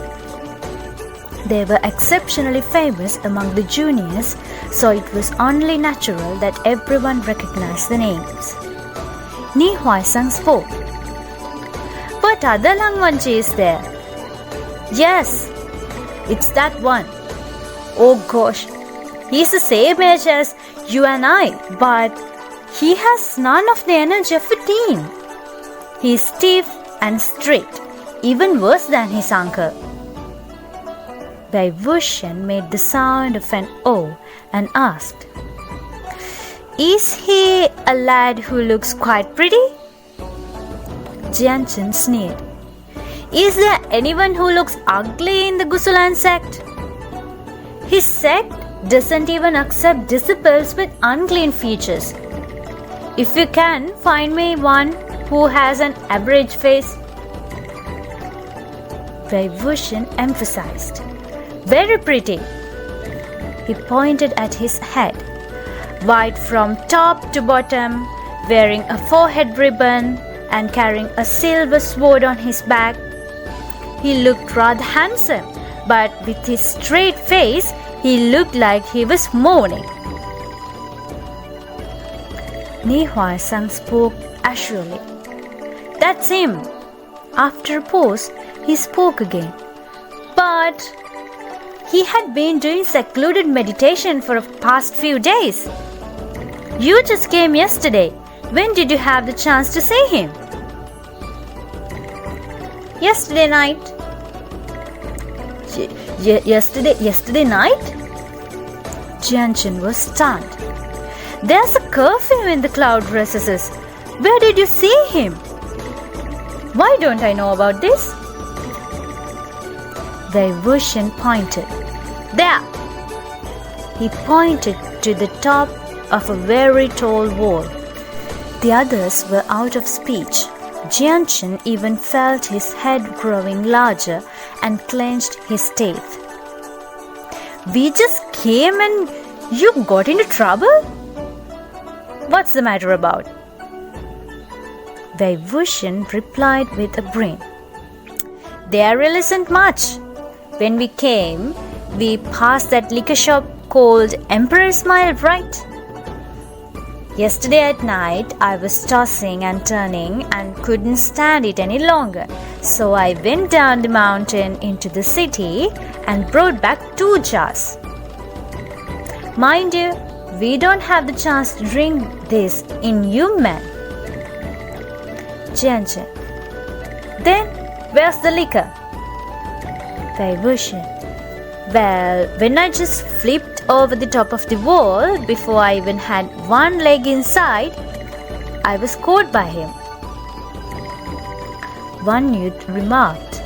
They were exceptionally famous among the juniors, so it was only natural that everyone recognized the names. Ni Huaisang spoke. But other Langwanji is there? Yes, it's that one. Oh gosh, he's the same age as you and I, but he has none of the energy of a teen. He's stiff and strict, even worse than his uncle. Wei Wuxian made the sound of an O and asked, "Is he a lad who looks quite pretty?" Jianchen sneered. "Is there anyone who looks ugly in the Gusolan sect? His sect doesn't even accept disciples with unclean features. If you can, find me one who has an average face." Wei Wuxian emphasized, "Very pretty." He pointed at his head, white from top to bottom, wearing a forehead ribbon and carrying a silver sword on his back. He looked rather handsome, but with his straight face, he looked like he was mourning. Ni Huaisang spoke assuredly. "That's him." After a pause, he spoke again. "But he had been doing secluded meditation for the past few days. You just came yesterday. When did you have the chance to see him?" "Yesterday night." Yesterday night? Jianchen was stunned. "There's a curfew in the cloud recesses. Where did you see him?" "Why don't I know about this?" Wei Wuxian pointed. "There!" He pointed to the top of a very tall wall. The others were out of speech. Jianchen even felt his head growing larger and clenched his teeth. "We just came and you got into trouble? What's the matter about?" Wei Wuxian replied with a grin. "There really isn't much. When we came, we passed that liquor shop called Emperor's Smile, right? Yesterday at night, I was tossing and turning and couldn't stand it any longer. So I went down the mountain into the city and brought back 2 jars. Mind you, we don't have the chance to drink this in Yunnan." Jianchen. "Then, where's the liquor?" Wei Wuxian. "Well, when I just flipped over the top of the wall before I even had one leg inside, I was caught by him." One youth remarked,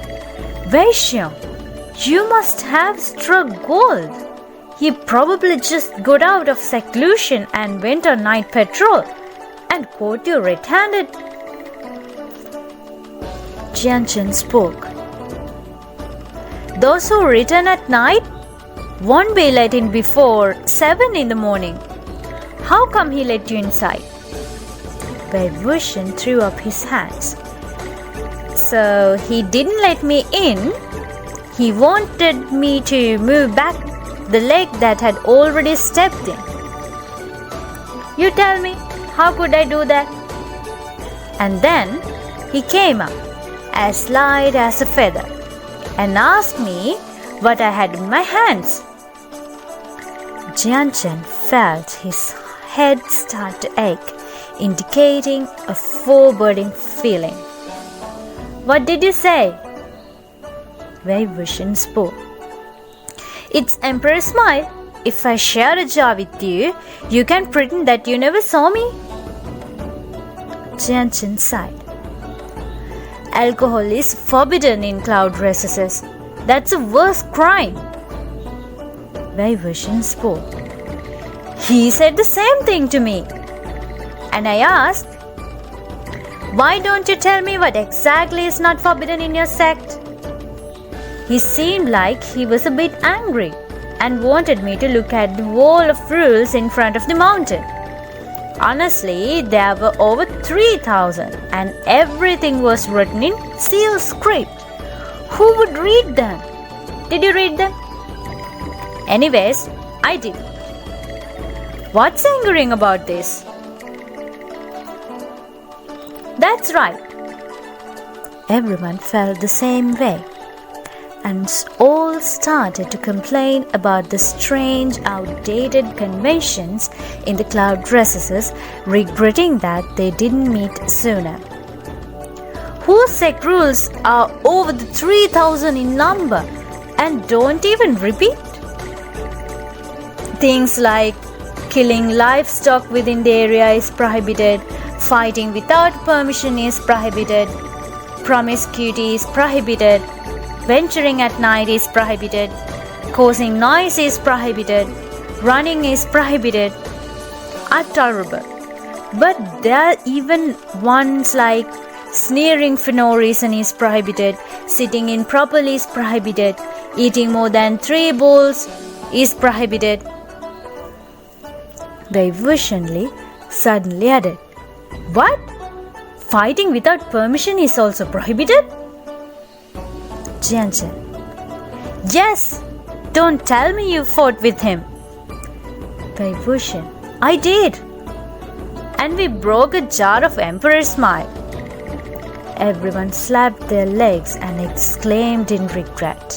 "Wei Xiang, you must have struck gold. He probably just got out of seclusion and went on night patrol and caught you red-handed." Jianchen spoke. "Those who return at night won't be let in before 7 in the morning. How come he let you inside?" Wei Wuxian threw up his hands. "So he didn't let me in. He wanted me to move back the leg that had already stepped in. You tell me, how could I do that?" And then he came up, as light as a feather, and asked me what I had in my hands. Jianchen felt his head start to ache, indicating a foreboding feeling. "What did you say?" Wei Wuxian spoke. "It's Emperor's Smile. If I share a jar with you, you can pretend that you never saw me." Jianchen sighed. "Alcohol is forbidden in cloud recesses. That's a worse crime." Wei Wuxian spoke. "He said the same thing to me. And I asked, Why don't you tell me what exactly is not forbidden in your sect? He seemed like he was a bit angry and wanted me to look at the wall of rules in front of the mountain. Honestly, there were over 3,000 and everything was written in seal script. Who would read them? Did you read them? Anyways, I did. What's angering about this? That's right. Everyone felt the same way, and all started to complain about the strange, outdated conventions in the cloud recesses, regretting that they didn't meet sooner. Whose sect rules are over the 3,000 in number and don't even repeat? Things like killing livestock within the area is prohibited, fighting without permission is prohibited, promiscuity is prohibited, venturing at night is prohibited, causing noise is prohibited, running is prohibited, are tolerable. But there are even ones like sneering for no reason is prohibited, sitting improperly is prohibited, eating more than 3 bowls is prohibited. Vaivushanli suddenly added, "What? Fighting without permission is also prohibited?" Xiang, "Yes, don't tell me you fought with him." Vaivushan, "I did. And we broke a jar of Emperor's Smile." Everyone slapped their legs and exclaimed in regret.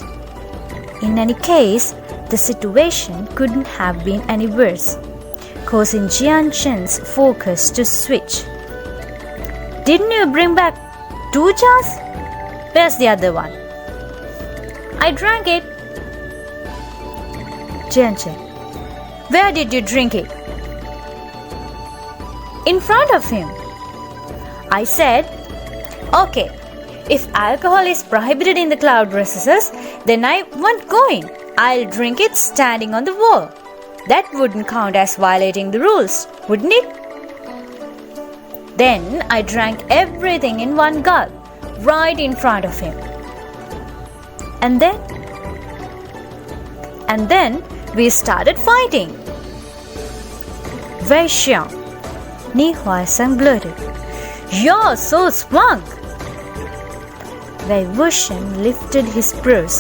In any case, the situation couldn't have been any worse, causing Jianshan's focus to switch. "Didn't you bring back 2 jars? Where's the other one?" "I drank it." Jianshan, "Where did you drink it?" "In front of him." I said, "Okay, if alcohol is prohibited in the cloud recesses, then I won't go in. I'll drink it standing on the wall. That wouldn't count as violating the rules, wouldn't it?" Then I drank everything in one gulp, right in front of him. And then we started fighting. "Wei Xiang," Ni Huaisang blurted, "You're so smug." Wei Wuxian lifted his brows.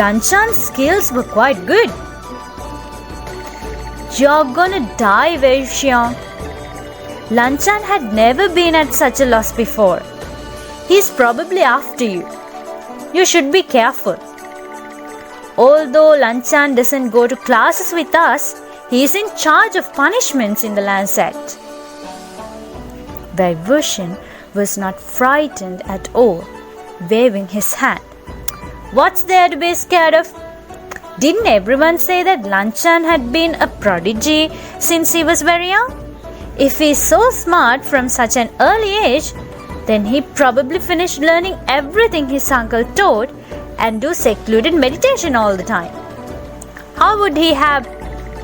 "Lanchan's skills were quite good." "You're gonna die, Wei Xiang." Lanchan had never been at such a loss before. He's probably after you. You should be careful. Although Lanchan doesn't go to classes with us, he's in charge of punishments in the Lancet. Wei Wuxian was not frightened at all, waving his hand. "What's there to be scared of? Didn't everyone say that Lanchan had been a prodigy since he was very young? If he's so smart from such an early age, then he probably finished learning everything his uncle taught and do secluded meditation all the time. How would he have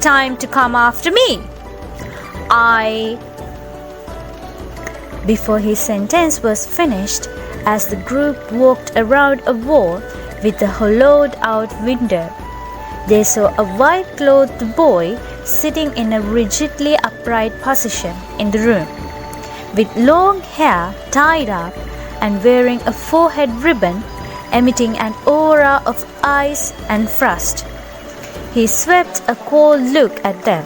time to come after me? Before his sentence was finished, as the group walked around a wall with a hollowed out window, they saw a white-clothed boy sitting in a rigidly upright position in the room, with long hair tied up and wearing a forehead ribbon emitting an aura of ice and frost. He swept a cold look at them.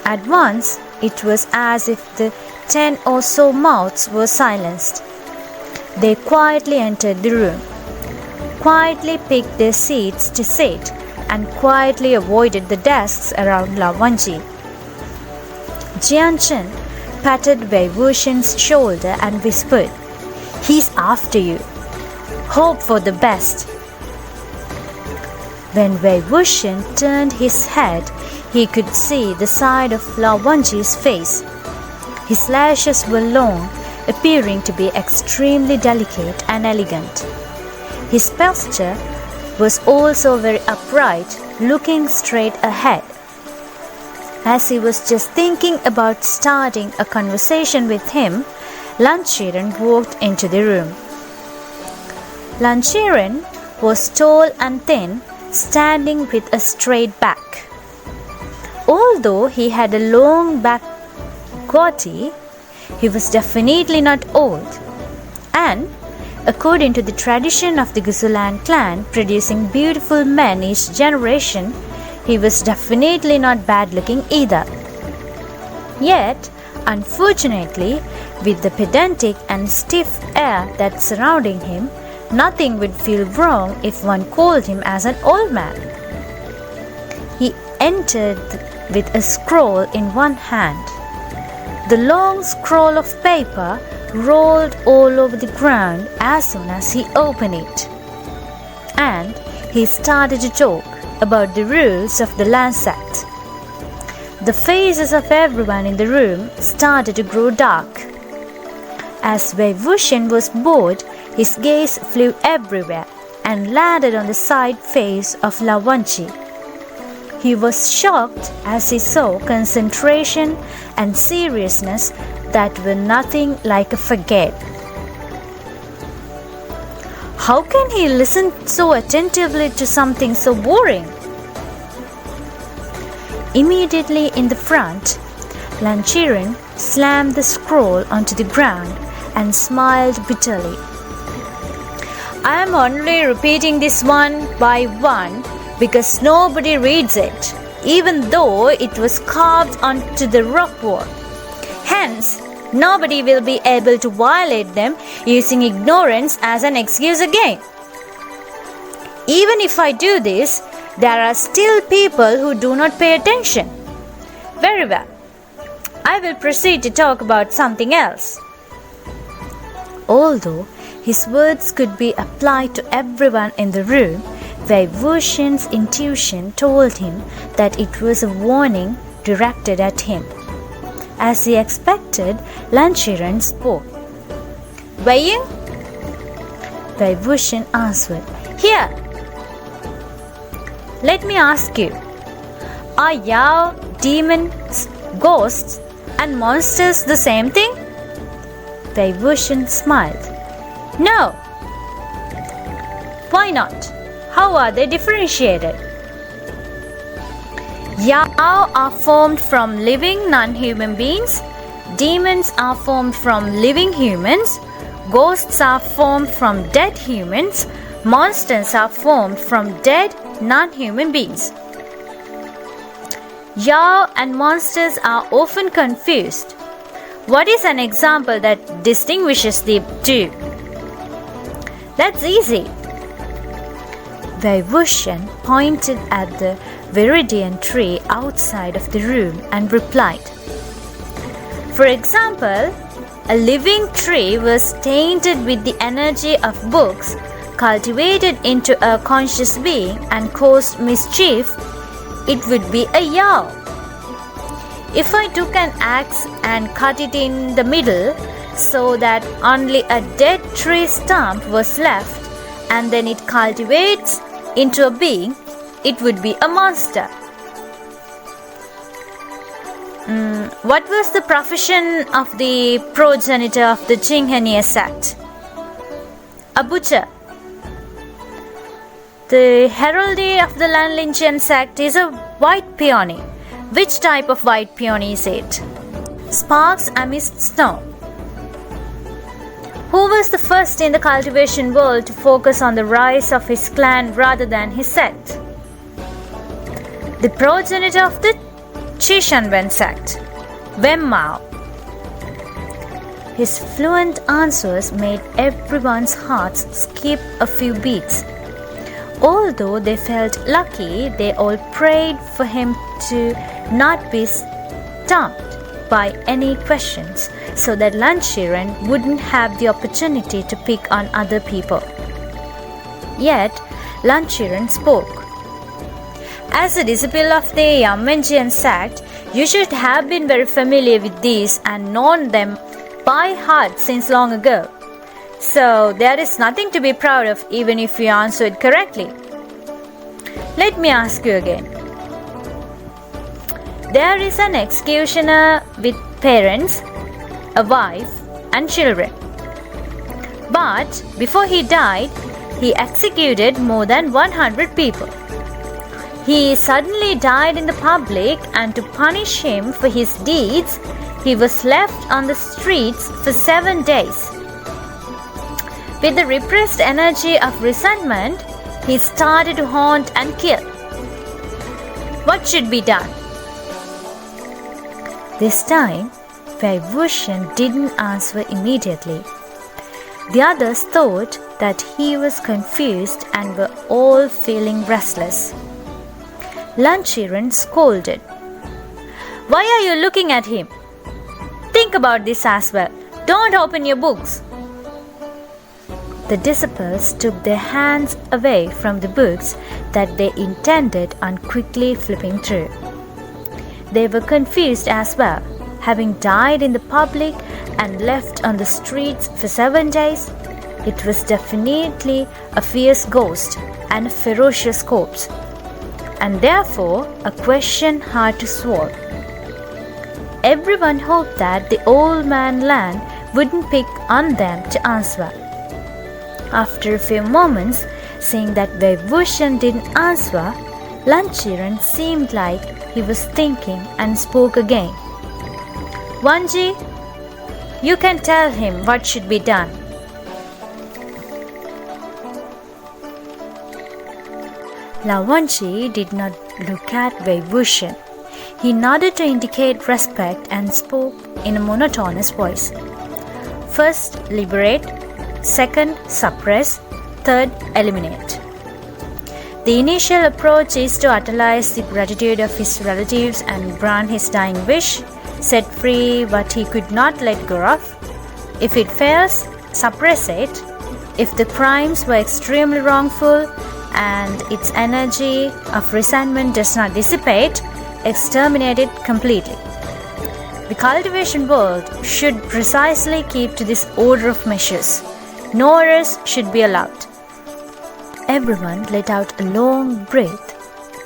At once, it was as if the 10 or so mouths were silenced. They quietly entered the room, quietly picked their seats to sit, and quietly avoided the desks around Lawanji. Jianshan patted Wei Wuxian's shoulder and whispered, "He's after you. Hope for the best." When Wei Wuxian turned his head, he could see the side of Lawanji's face. His lashes were long, appearing to be extremely delicate and elegant. His posture was also very upright, looking straight ahead. As he was just thinking about starting a conversation with him, Lanchiren walked into the room. Lanchiren was tall and thin, standing with a straight back. Although he had a long back goatee, he was definitely not old. And according to the tradition of the Guzulan clan producing beautiful men each generation, he was definitely not bad looking either. Yet, unfortunately, with the pedantic and stiff air that's surrounding him, nothing would feel wrong if one called him as an old man. He entered with a scroll in one hand. The long scroll of paper rolled all over the ground as soon as he opened it. And he started to talk about the rules of the Landsat. The faces of everyone in the room started to grow dark. As Wei Wuxian was bored, his gaze flew everywhere and landed on the side face of Lao Wanqi. He was shocked as he saw concentration and seriousness that were nothing like a facade. How can he listen so attentively to something so boring? Immediately in the front, Lanchiren slammed the scroll onto the ground and smiled bitterly. I am only repeating this one by one because nobody reads it, even though it was carved onto the rock wall. Hence, nobody will be able to violate them using ignorance as an excuse again. Even if I do this, there are still people who do not pay attention. Very well. I will proceed to talk about something else. Although his words could be applied to everyone in the room, Wei Wuxian's intuition told him that it was a warning directed at him. As he expected, Lanchiren spoke. Wei Ying? Wei Wuxian answered, Here. Let me ask you, are Yao, demons, ghosts, and monsters the same thing? Wei Wuxian smiled. No. Why not? How are they differentiated? Yao are formed from living non-human beings, demons are formed from living humans, ghosts are formed from dead humans, monsters are formed from dead non-human beings. Yao and monsters are often confused. What is an example that distinguishes the two? That's easy. Wei Wuxian pointed at the viridian tree outside of the room and replied. For example, a living tree was tainted with the energy of books, cultivated into a conscious being and caused mischief, it would be a Yao. If I took an axe and cut it in the middle so that only a dead tree stump was left and then it cultivates into a being, it would be a monster. What was the profession of the progenitor of the Qinghenier sect? A butcher. The heraldry of the Lanlinjian sect is a white peony. Which type of white peony is it? Sparks amidst snow. Who was the first in the cultivation world to focus on the rise of his clan rather than his sect? The progenitor of the Qishanwen sect, Wen Mao. His fluent answers made everyone's hearts skip a few beats. Although they felt lucky, they all prayed for him to not be stumped by any questions, so that Lanchiren wouldn't have the opportunity to pick on other people. Yet, Lanchiren spoke. As a disciple of the Yamenjian sect, you should have been very familiar with these and known them by heart since long ago. So, there is nothing to be proud of even if you answered correctly. Let me ask you again. There is an executioner with parents, a wife, and children. But before he died, he executed more than 100 people. He suddenly died in the public, and to punish him for his deeds, he was left on the streets for 7 days. With the repressed energy of resentment, he started to haunt and kill. What should be done? This time, Wei Wuxian didn't answer immediately. The others thought that he was confused and were all feeling restless. Lan Qiren scolded. Why are you looking at him? Think about this as well. Don't open your books. The disciples took their hands away from the books that they intended on quickly flipping through. They were confused as well, having died in the public and left on the streets for 7 days. It was definitely a fierce ghost and a ferocious corpse, and therefore a question hard to solve. Everyone hoped that the old man Lan wouldn't pick on them to answer. After a few moments, seeing that Wei Wuxian didn't answer, Lan Qiren seemed like he was thinking and spoke again. Wanji, you can tell him what should be done. Lao Wanji did not look at Wei Wuxian. He nodded to indicate respect and spoke in a monotonous voice. First, liberate. Second, suppress. Third, eliminate. The initial approach is to utilize the gratitude of his relatives and grant his dying wish, set free what he could not let go of. If it fails, suppress it. If the crimes were extremely wrongful and its energy of resentment does not dissipate, exterminate it completely. The cultivation world should precisely keep to this order of measures. No errors should be allowed. Everyone let out a long breath,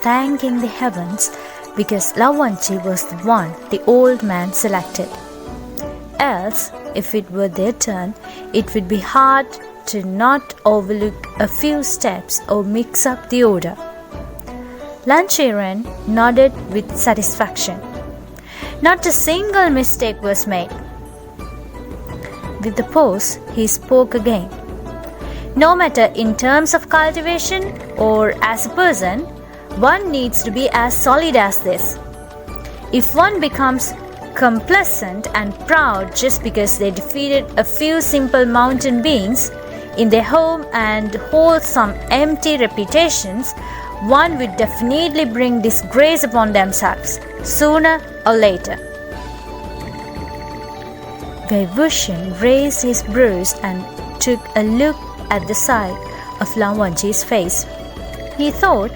thanking the heavens because Lao Wanji was the one the old man selected. Else, if it were their turn, it would be hard to not overlook a few steps or mix up the order. Lan Qiren nodded with satisfaction. Not a single mistake was made. With the pause, he spoke again. No matter in terms of cultivation or as a person, one needs to be as solid as this. If one becomes complacent and proud just because they defeated a few simple mountain beings in their home and hold some empty reputations, one would definitely bring disgrace upon themselves, sooner or later. Wei Wuxian raised his brows and took a look at the side of Lao Wanji's face. He thought,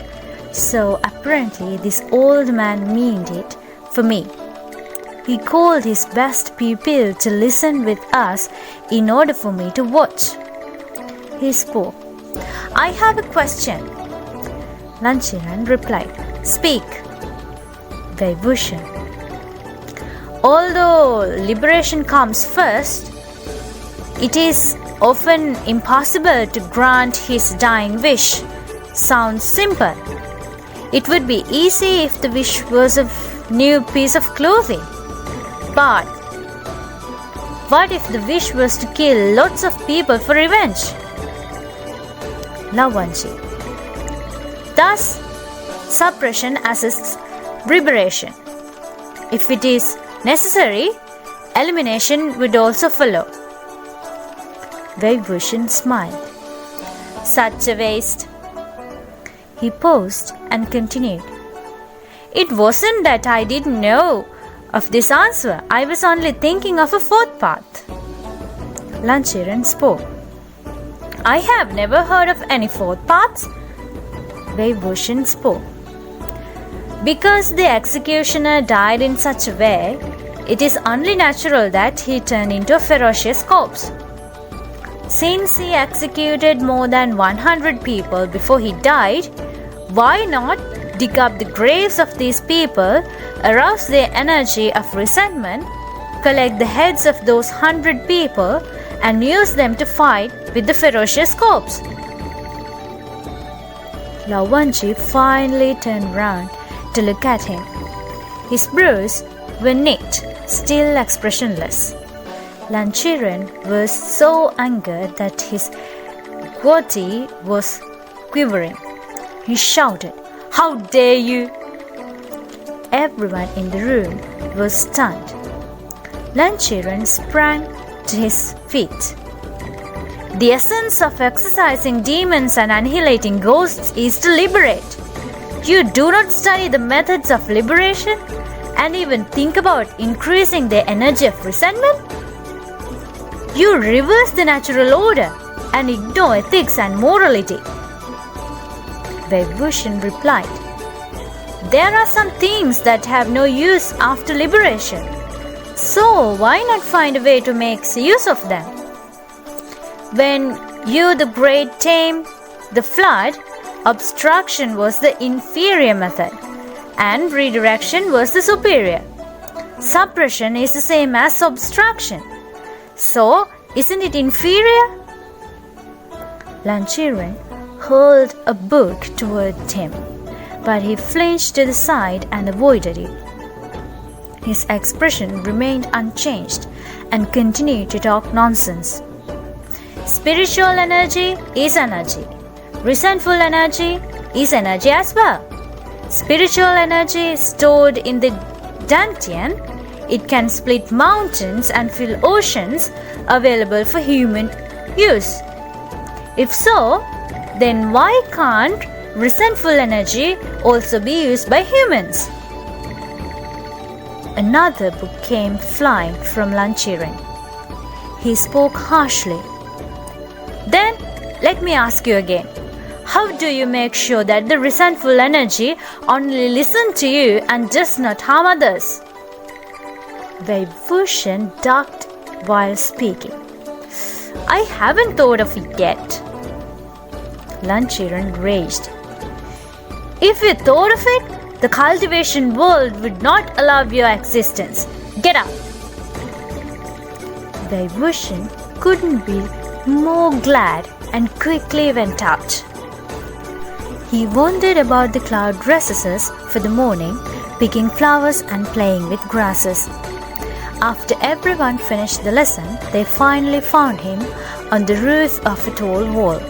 so apparently this old man meant it for me. He called his best pupil to listen with us in order for me to watch. He spoke. I have a question. Lan Qiren replied. Speak. Wei Wuxian. Although liberation comes first, it is often impossible to grant his dying wish. Sounds simple. It would be easy if the wish was a new piece of clothing. But what if the wish was to kill lots of people for revenge? Lao Wanji. Thus, suppression assists liberation. If it is necessary, elimination would also follow. Wei Wuxian smiled. Such a waste. He paused and continued. It wasn't that I didn't know of this answer. I was only thinking of a fourth path. Lan Qiren spoke. I have never heard of any fourth paths. Wei Wuxian spoke. Because the executioner died in such a way, it is only natural that he turned into a ferocious corpse. Since he executed more than 100 people before he died, why not dig up the graves of these people, arouse their energy of resentment, collect the heads of those 100 people, and use them to fight with the ferocious corpse. Lawanji finally turned round to look at him. His brows were knit, still expressionless. Lanchiren was so angered that his goatee was quivering. He shouted, "How dare you!" Everyone in the room was stunned. Lanchiren sprang to his feet. The essence of exorcising demons and annihilating ghosts is to liberate. You do not study the methods of liberation and even think about increasing their energy of resentment? You reverse the natural order and ignore ethics and morality. Vaibhushan replied, "There are some things that have no use after liberation. So why not find a way to make use of them? When you, the great, tamed the flood, obstruction was the inferior method and redirection was the superior. Suppression is the same as obstruction. So, isn't it inferior?" Lanchiren hurled a book toward him, but he flinched to the side and avoided it. His expression remained unchanged and continued to talk nonsense. Spiritual energy is energy. Resentful energy is energy as well. Spiritual energy is stored in the dantian. It can split mountains and fill oceans, available for human use. If so, then why can't resentful energy also be used by humans? Another book came flying from Lanchiren. He spoke harshly. "Then, let me ask you again. How do you make sure that the resentful energy only listens to you and does not harm others?" Vaibhushan ducked while speaking. "I haven't thought of it yet." Lanchiren raged. "If you thought of it, the cultivation world would not allow your existence. Get out!" Vaibhushan couldn't be more glad and quickly went out. He wandered about the cloud recesses for the morning, picking flowers and playing with grasses. After everyone finished the lesson, they finally found him on the roof of a tall wall.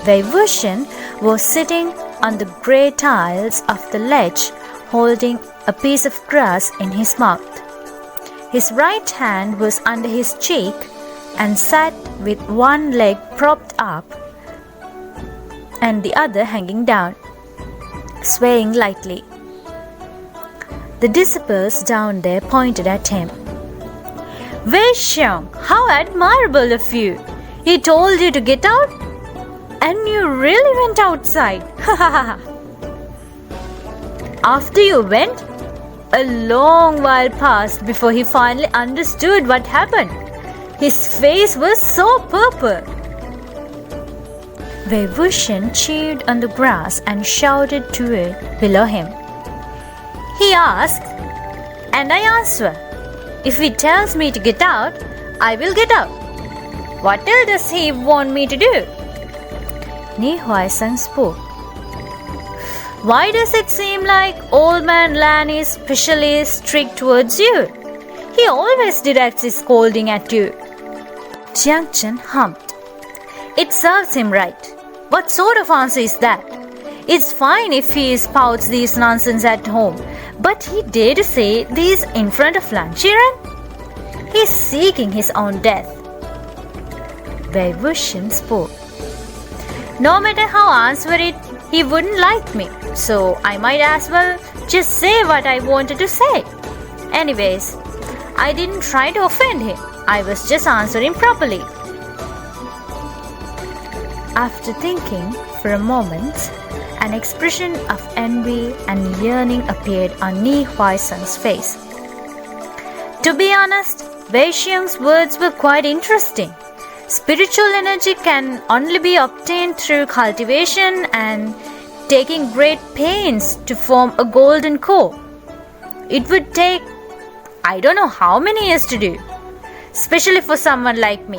Vaibhushan was sitting on the grey tiles of the ledge, holding a piece of grass in his mouth. His right hand was under his cheek and sat with one leg propped up and the other hanging down, swaying lightly. The disciples down there pointed at him. "Wei Xiang, how admirable of you! He told you to get out? And you really went outside! Ha ha ha! After you went, a long while passed before he finally understood what happened. His face was so purple." Vaibhushan chewed on the grass and shouted to it below him. He asked, and I answer. If he tells me to get out, I will get out. What else does he want me to do? Xiang spoke. Why does it seem like Old Man Lan is especially strict towards you? He always directs his scolding at you. Jiangchen hummed. It serves him right. What sort of answer is that? It's fine if he spouts these nonsense at home, but he dared to say these in front of Lanchiren? He's seeking his own death. Vaibhushan spoke. No matter how I answer it, he wouldn't like me, so I might as well just say what I wanted to say. Anyways, I didn't try to offend him. I was just answering properly. After thinking for a moment, an expression of envy and yearning appeared on Xiang's face. To be honest, Wei Xiang's words were quite interesting. Spiritual energy can only be obtained through cultivation, and taking great pains to form a golden core. It would take I don't know how many years to do, especially for someone like me,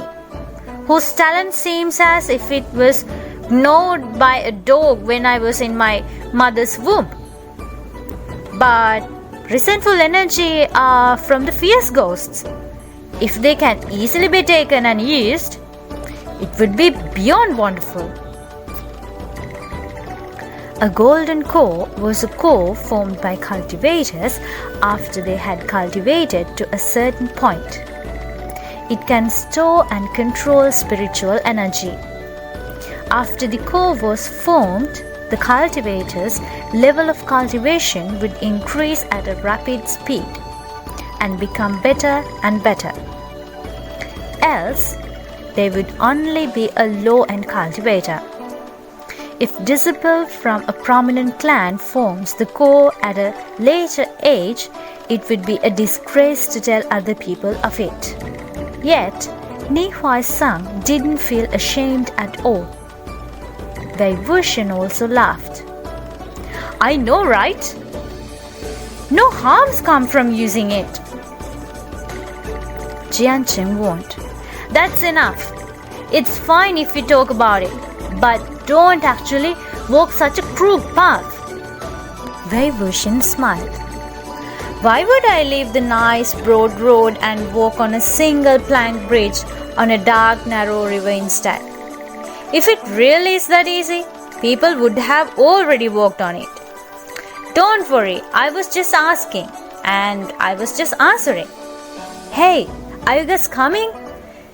whose talent seems as if it was gnawed by a dog when I was in my mother's womb. But resentful energy are from the fierce ghosts. If they can easily be taken and used, it would be beyond wonderful. A golden core was a core formed by cultivators after they had cultivated to a certain point. It can store and control spiritual energy. After the core was formed, the cultivator's level of cultivation would increase at a rapid speed and become better and better. Else, they would only be a low-end cultivator. If disciple from a prominent clan forms the core at a later age, it would be a disgrace to tell other people of it. Yet, Xiang didn't feel ashamed at all. Wei Wuxian also laughed. I know, right? No harms come from using it. Jianchen warned. That's enough. It's fine if we talk about it, but don't actually walk such a crude path. Wei Wuxian smiled. Why would I leave the nice broad road and walk on a single plank bridge on a dark narrow river instead? If it really is that easy, people would have already walked on it. Don't worry, I was just asking and I was just answering. Hey, are you guys coming?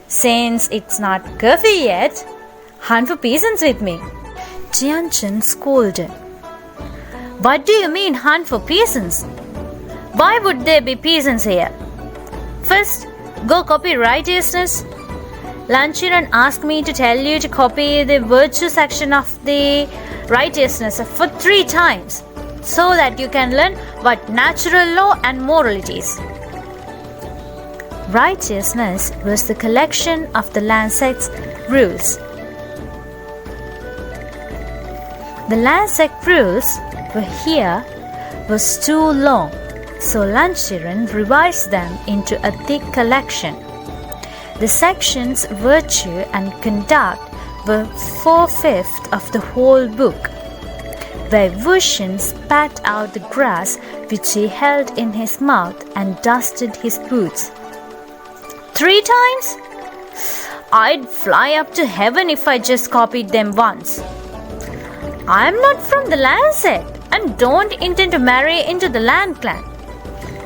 Since it's not curfew yet, hunt for peasants with me. Jianchen scolded. What do you mean hunt for peasants? Why would there be peasants here? First, go copy righteousness. Lanchiran asked me to tell you to copy the virtue section of the righteousness for 3 times so that you can learn what natural law and moral it is. Righteousness was the collection of the Lancet's rules. The Lancet rules was too long, so Lanchiran revised them into a thick collection. The sections virtue and conduct were 4/5 of the whole book. Wei Wuxian spat out the grass which he held in his mouth and dusted his boots. 3 times? I'd fly up to heaven if I just copied them once. I'm not from the Lancet and don't intend to marry into the Land clan.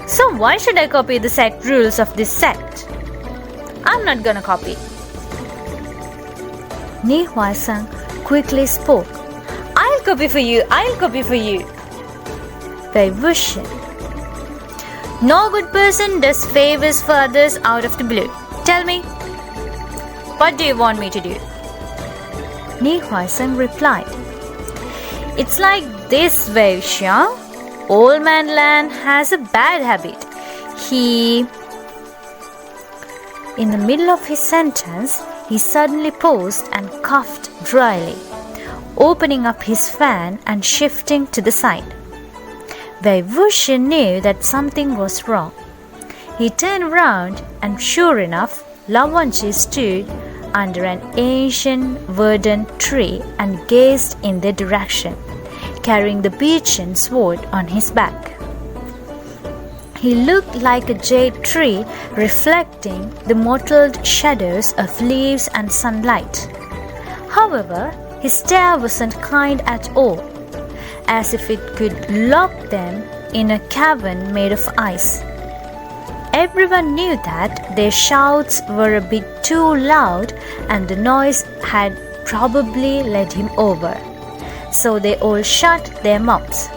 So why should I copy the sect rules of this sect? I'm not gonna copy. Xiang quickly spoke. I'll copy for you. Wei Wuxian. No good person does favors for others out of the blue. Tell me, what do you want me to do? Xiang replied. It's like this way, Xiang. Old Man Lan has a bad habit. In the middle of his sentence, he suddenly paused and coughed dryly, opening up his fan and shifting to the side. Wei Wuxian knew that something was wrong. He turned round and sure enough, Lawanchi stood under an ancient verdant tree and gazed in their direction, carrying the beechen sword on his back. He looked like a jade tree reflecting the mottled shadows of leaves and sunlight. However, his stare wasn't kind at all, as if it could lock them in a cavern made of ice. Everyone knew that their shouts were a bit too loud and the noise had probably led him over, so they all shut their mouths.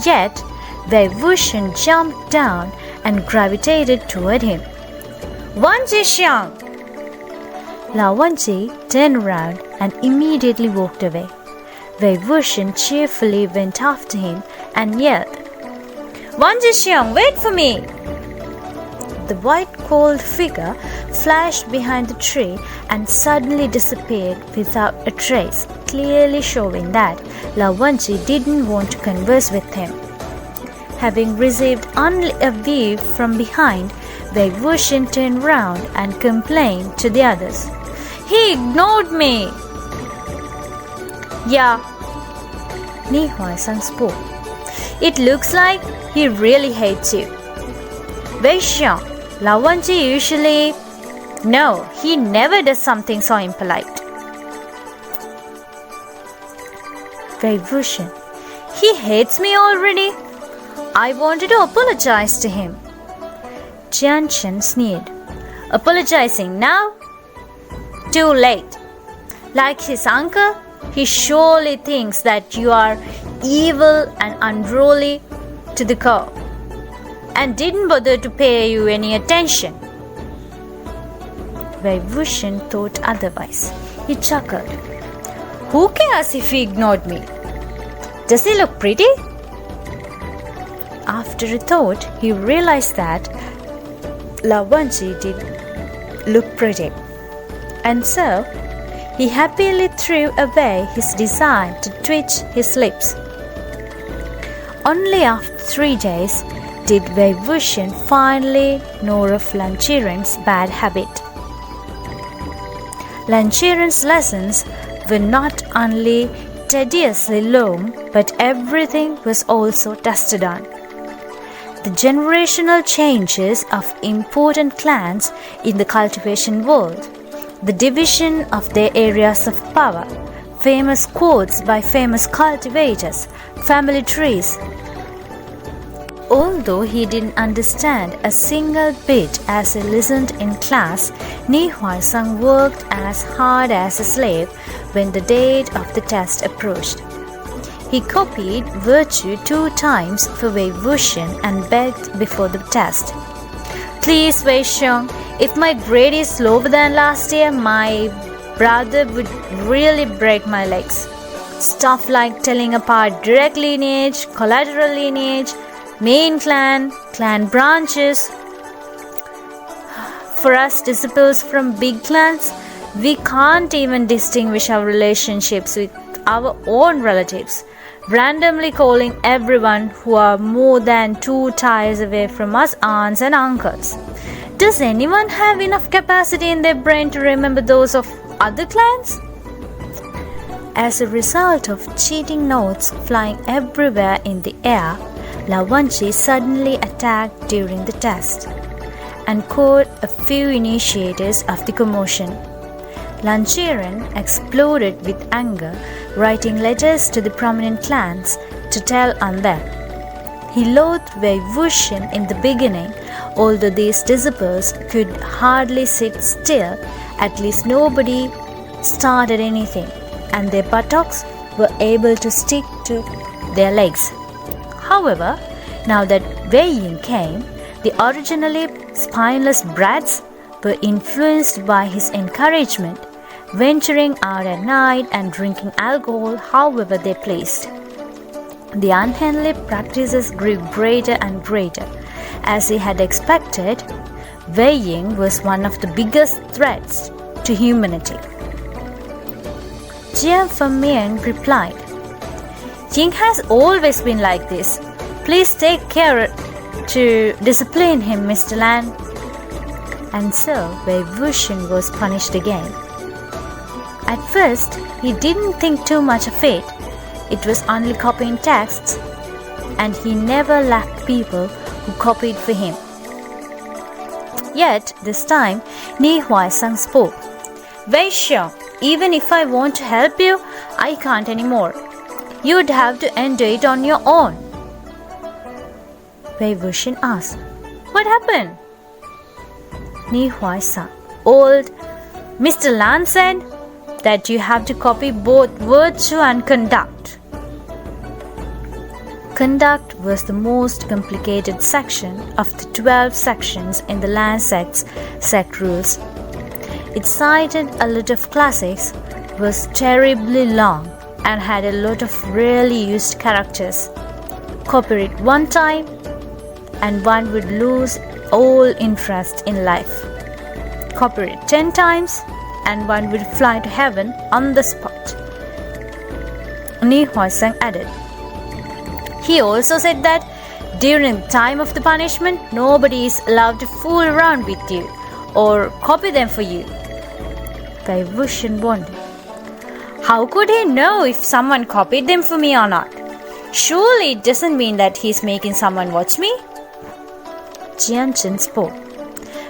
Yet, Wei Wuxian jumped down and gravitated toward him. Wanji Xiang! Lawanji turned around and immediately walked away. Wei Wuxian cheerfully went after him and yelled, Wanji Xiang, wait for me! the white cold figure flashed behind the tree and suddenly disappeared without a trace, clearly showing that Lavanchi didn't want to converse with him. Having received only a wave from behind, Wei Wuxian turned round and complained to the others. "He ignored me!" "Yeah," Ni Huaisang spoke. "It looks like he really hates you." "Wei Xiang, Lawanji usually..." "No, he never does something so impolite." Wei Wuxian, "He hates me already. I wanted to apologize to him." Jian Chen sneered. "Apologizing now? Too late. Like his uncle, he surely thinks that you are evil and unruly to the core, and didn't bother to pay you any attention." Wei Wuxian thought otherwise. He chuckled. "Who cares if he ignored me? Does he look pretty?" After a thought, he realized that Lawanji did look pretty, and so he happily threw away his desire to twitch his lips. Only after 3 days did Wei Wuxian finally know of Lan Qiren's bad habit. Lan Qiren's lessons were not only tediously long, but everything was also tested on. The generational changes of important clans in the cultivation world, the division of their areas of power, famous quotes by famous cultivators, family trees. Although he didn't understand a single bit as he listened in class, Ni Huaisang worked as hard as a slave when the date of the test approached. He copied virtue 2 times for Wei Wuxian and begged before the test. "Please, Wei Xiang, if my grade is lower than last year, my brother would really break my legs." Stuff like telling apart direct lineage, collateral lineage, main clan, clan branches. For us disciples from big clans, we can't even distinguish our relationships with our own relatives, randomly calling everyone who are more than 2 tiers away from us aunts and uncles. Does anyone have enough capacity in their brain to remember those of other clans? As a result of cheating notes flying everywhere in the air, Lawanchi suddenly attacked during the test and caught a few initiators of the commotion. Lan Qiren exploded with anger, writing letters to the prominent clans to tell on them. He loathed Wei Wuxian in the beginning, although these disciples could hardly sit still. At least nobody started anything, and their buttocks were able to stick to their legs. However, now that Wei Ying came, the originally spineless brats were influenced by his encouragement, venturing out at night and drinking alcohol however they pleased. The unhealthy practices grew greater and greater. As he had expected, Wei Ying was one of the biggest threats to humanity. Jian Fengmian replied, "Ying has always been like this. Please take care to discipline him, Mr. Lan." And so Wei Wuxian was punished again. At first, he didn't think too much of it. It was only copying texts, and he never lacked people who copied for him. Yet, this time, Ni Huaisang spoke. "Wei Xiang, even if I want to help you, I can't anymore. You'd have to endure it on your own." Wei Wuxian asked, "What happened?" Ni Huaisang, "Old Mr. Lan said that you have to copy both virtue and conduct." Conduct was the most complicated section of the 12 sections in the Lan sect's sect rules. It cited a lot of classics, was terribly long, and had a lot of rarely used characters. Copy it one time, and one would lose all interest in life. Copy it 10 times and one will fly to heaven on the spot. Xiang added. He also said that during the time of the punishment, nobody is allowed to fool around with you or copy them for you. Wei Wuxian wondered. How could he know if someone copied them for me or not? Surely it doesn't mean that he's making someone watch me? Jianchen spoke.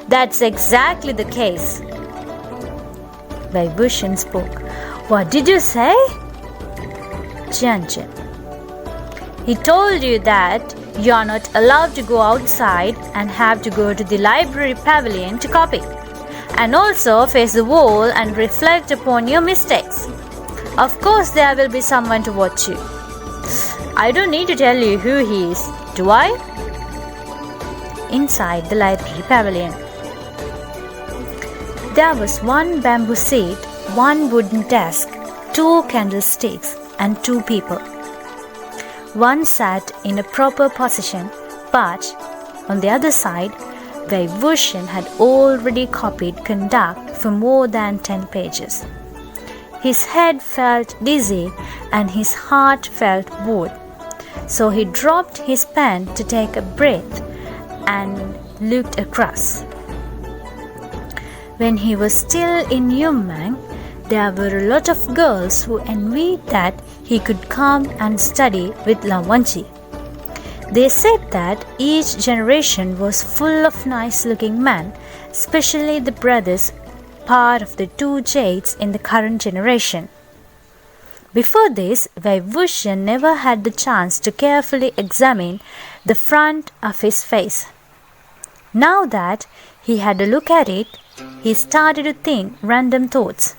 That's exactly the case. Wei Wuxian spoke. What did you say? Jianchen. He told you that you are not allowed to go outside and have to go to the library pavilion to copy, and also face the wall and reflect upon your mistakes. Of course, there will be someone to watch you. I don't need to tell you who he is, do I? Inside the library pavilion, there was one bamboo seat, one wooden desk, 2 candlesticks, and 2 people. One sat in a proper position, but on the other side, Wei Wuxian had already copied conduct for more than 10 pages. His head felt dizzy and his heart felt bored, so he dropped his pen to take a breath and looked across. When he was still in Yunnan, there were a lot of girls who envied that he could come and study with Lao Wanji. They said that each generation was full of nice-looking men, especially the brothers, part of the 2 jades in the current generation. Before this, Wei Wuxian never had the chance to carefully examine the front of his face. Now that he had a look at it, he started to think random thoughts.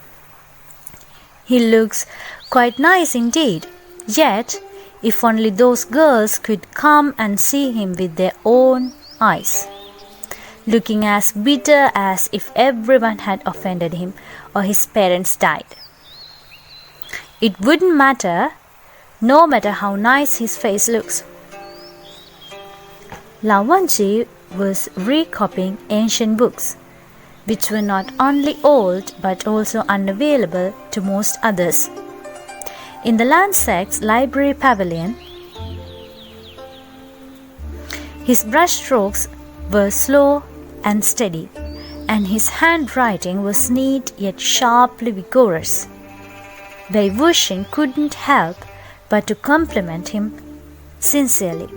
He looks quite nice indeed, yet if only those girls could come and see him with their own eyes, looking as bitter as if everyone had offended him or his parents died. It wouldn't matter, no matter how nice his face looks. Lao Wanji was recopying ancient books, which were not only old but also unavailable to most others. In the Landsec's library pavilion, his brushstrokes were slow and steady, and his handwriting was neat yet sharply vigorous. Wei Wuxian couldn't help but to compliment him sincerely.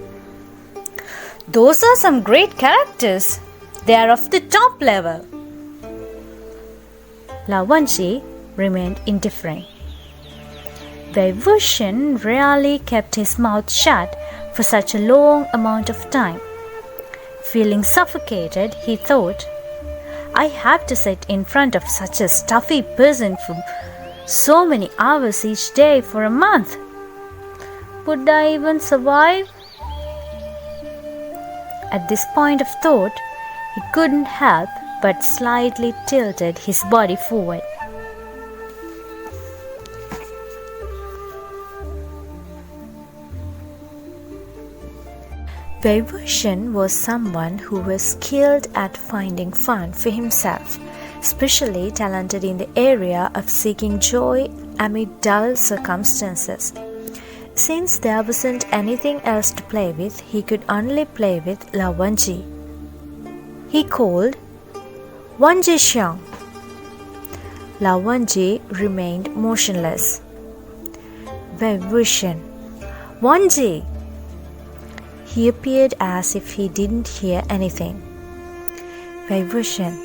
Those are some great characters. They are of the top level. Lao Wanji remained indifferent. Wei Wuxian rarely kept his mouth shut for such a long amount of time. Feeling suffocated, he thought, I have to sit in front of such a stuffy person for so many hours each day for a month. Would I even survive? At this point of thought, he couldn't help but slightly tilted his body forward. Wei Wuxian was someone who was skilled at finding fun for himself, especially talented in the area of seeking joy amid dull circumstances. Since there wasn't anything else to play with, he could only play with Lao Wanji. He called, Wanji Xiang. Lao Wanji remained motionless. Wei Wuxian, Wanji! He appeared as if he didn't hear anything. Wei Wuxian,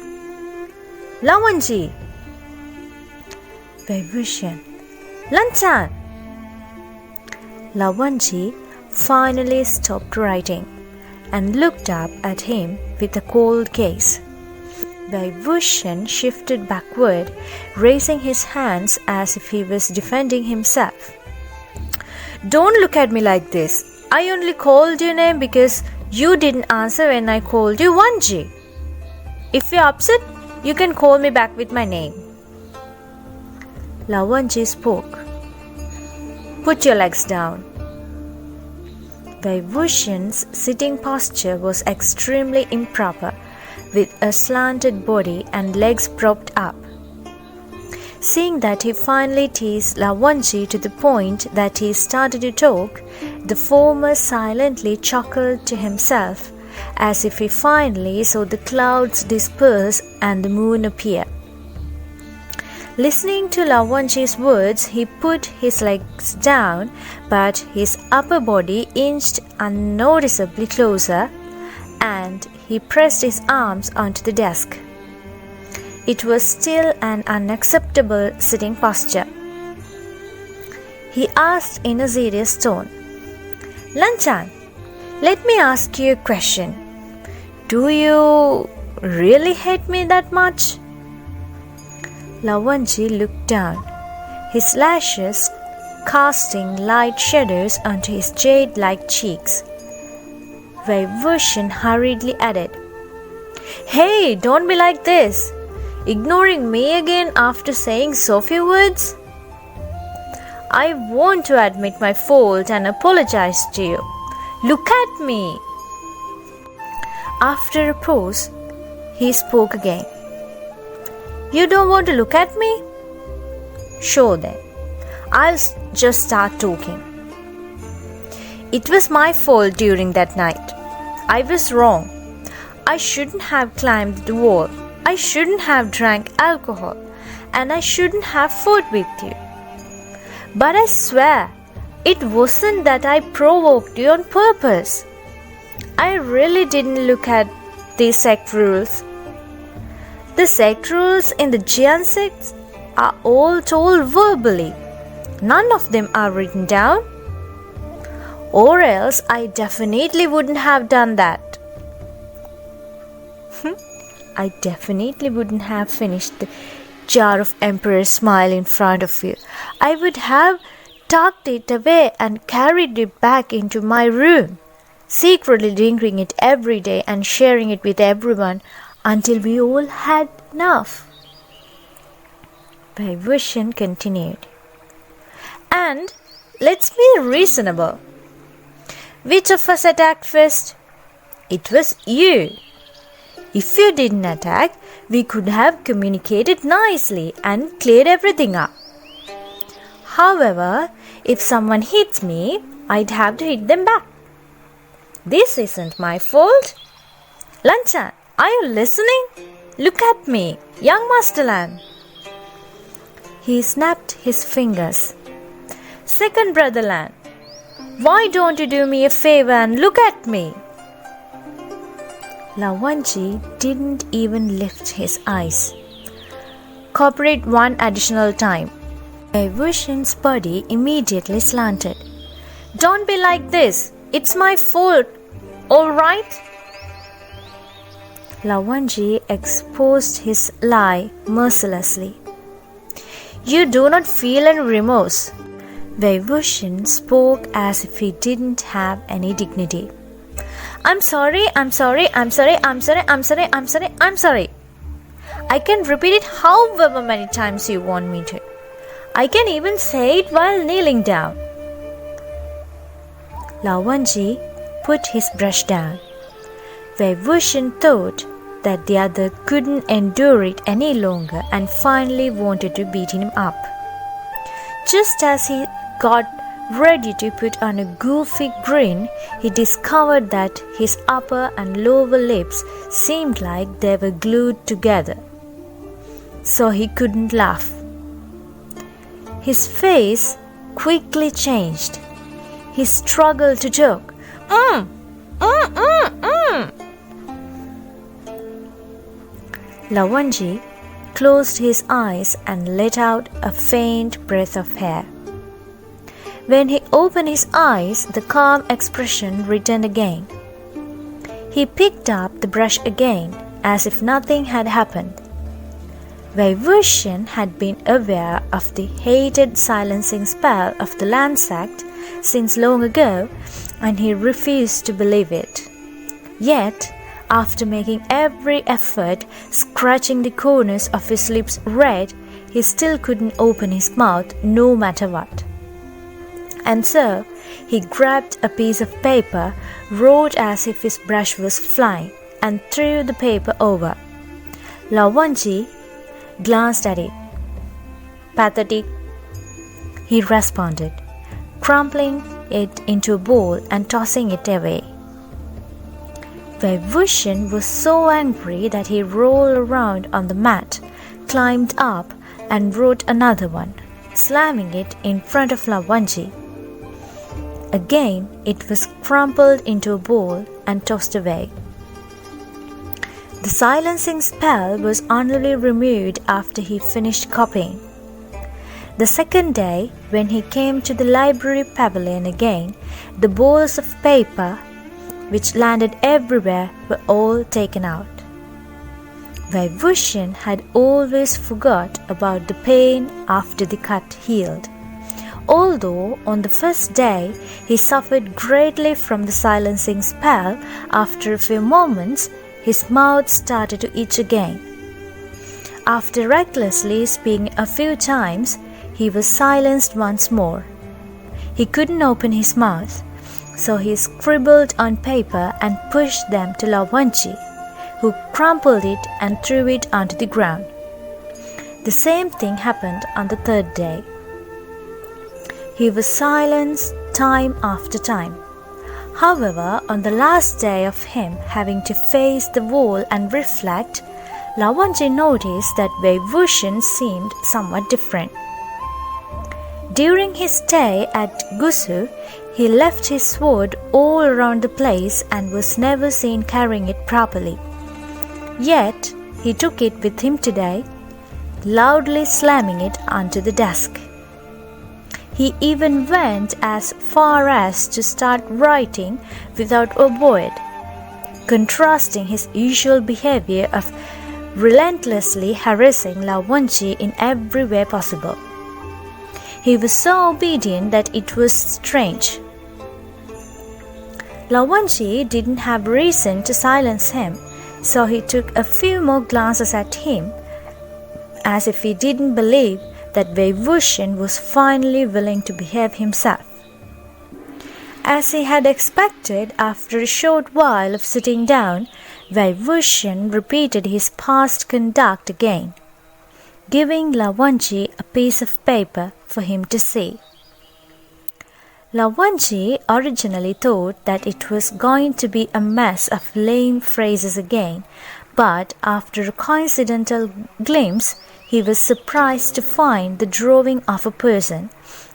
Lao Wanji! Wei Wuxian, Lanchan! Lao Wanji finally stopped writing and looked up at him with a cold gaze. Wei Wuxian shifted backward, raising his hands as if he was defending himself. Don't look at me like this. I only called your name because you didn't answer when I called you Wanji. If you're upset, you can call me back with my name. Lao Wanji spoke. Put your legs down. Wei Wuxian's sitting posture was extremely improper, with a slanted body and legs propped up. Seeing that he finally teased Lao Wenji to the point that he started to talk, the former silently chuckled to himself, as if he finally saw the clouds disperse and the moon appear. Listening to Lao Wenji's words, he put his legs down, but his upper body inched unnoticeably closer, and he pressed his arms onto the desk. It was still an unacceptable sitting posture. He asked in a serious tone, "Lanchan, let me ask you a question. Do you really hate me that much?" Lao Wenji looked down, his lashes casting light shadows onto his jade-like cheeks. Wei Wuxian hurriedly added, "Hey, don't be like this. Ignoring me again after saying so few words? I want to admit my fault and apologize to you. Look at me." After a pause, he spoke again. "You don't want to look at me? Sure then. I'll just start talking. It was my fault during that night. I was wrong. I shouldn't have climbed the wall. I shouldn't have drank alcohol. And I shouldn't have fought with you. But I swear, it wasn't that I provoked you on purpose. I really didn't look at these sect rules. The sect rules in the Jian sect are all told verbally. None of them are written down. Or else I definitely wouldn't have done that." I definitely wouldn't have finished the jar of Emperor's Smile in front of you. I would have tucked it away and carried it back into my room, secretly drinking it every day and sharing it with everyone until we all had enough. Wei Wuxian continued, "And let's be reasonable. Which of us attacked first? It was you. If you didn't attack, we could have communicated nicely and cleared everything up. However, if someone hits me, I'd have to hit them back. This isn't my fault. Lanchan, are you listening? Look at me, young Master Lan." He snapped his fingers. "Second brother Lan, why don't you do me a favor and look at me?" Lao Wenji didn't even lift his eyes. "Cooperate one additional time." Wei Wuxian's body immediately slanted. "Don't be like this. It's my fault. All right?" Lao Wenji exposed his lie mercilessly. "You do not feel any remorse." Wei Wuxian spoke as if he didn't have any dignity. I'm sorry. I can repeat it however many times you want me to. I can even say it while kneeling down." Lao Wenji put his brush down. Wei Wuxian thought that the other couldn't endure it any longer and finally wanted to beat him up. Just as he got ready to put on a goofy grin, he discovered that his upper and lower lips seemed like they were glued together. So he couldn't laugh. His face quickly changed. He struggled to talk. Lao Wenji closed his eyes and let out a faint breath of air. When he opened his eyes, the calm expression returned again. He picked up the brush again, as if nothing had happened. Wei Wuxian had been aware of the hated silencing spell of the land sect since long ago, and he refused to believe it. Yet, after making every effort, scratching the corners of his lips red, he still couldn't open his mouth no matter what. And so, he grabbed a piece of paper, wrote as if his brush was flying, and threw the paper over. Lawanji glanced at it. "Pathetic," he responded, crumpling it into a ball and tossing it away. Wei Wuxian was so angry that he rolled around on the mat, climbed up, and wrote another one, slamming it in front of Lawanji. Again, it was crumpled into a ball and tossed away. The silencing spell was only removed after he finished copying. The second day, when he came to the library pavilion again, the balls of paper, which landed everywhere, were all taken out. Wei Wuxian had always forgot about the pain after the cut healed. Although on the first day he suffered greatly from the silencing spell, after a few moments his mouth started to itch again. After recklessly speaking a few times, he was silenced once more. He couldn't open his mouth, so he scribbled on paper and pushed them to Lawanji, who crumpled it and threw it onto the ground. The same thing happened on the third day. He was silenced time after time. However, on the last day of him having to face the wall and reflect, Lawanji noticed that Wei Wuxian seemed somewhat different. During his stay at Gusu, he left his sword all around the place and was never seen carrying it properly. Yet, he took it with him today, loudly slamming it onto the desk. He even went as far as to start writing without a word, contrasting his usual behavior of relentlessly harassing Lawanji in every way possible. He was so obedient that it was strange. Lawanji didn't have reason to silence him, so he took a few more glances at him, as if he didn't believe that Wei Wuxian was finally willing to behave himself. As he had expected, after a short while of sitting down, Wei Wuxian repeated his past conduct again, giving Lawanji a piece of paper for him to see. Lawanji originally thought that it was going to be a mess of lame phrases again, but after a coincidental glimpse, he was surprised to find the drawing of a person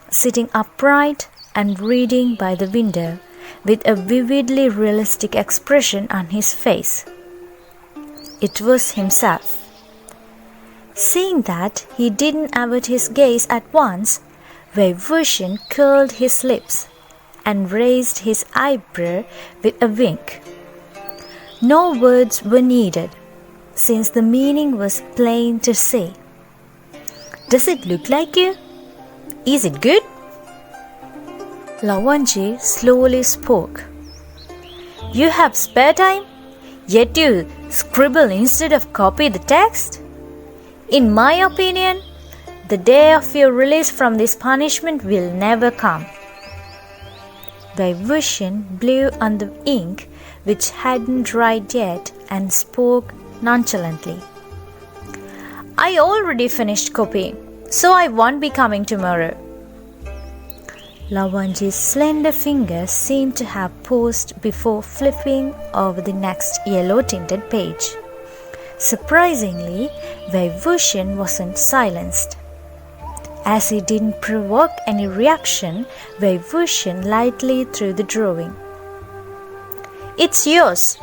sitting upright and reading by the window, with a vividly realistic expression on his face. It was himself. Seeing that he didn't avert his gaze at once, Wei Wuxian curled his lips and raised his eyebrow with a wink. No words were needed, since the meaning was plain to see. "Does it look like you? Is it good?" Lawanji slowly spoke. "You have spare time, yet you scribble instead of copy the text? In my opinion, the day of your release from this punishment will never come." Wei Wuxian blew on the ink, which hadn't dried yet, and spoke nonchalantly. "I already finished copying, so I won't be coming tomorrow." Lawanji's slender fingers seemed to have paused before flipping over the next yellow-tinted page. Surprisingly, Wei Wuxian wasn't silenced. As he didn't provoke any reaction, Wei Wuxian lightly threw the drawing. "It's yours."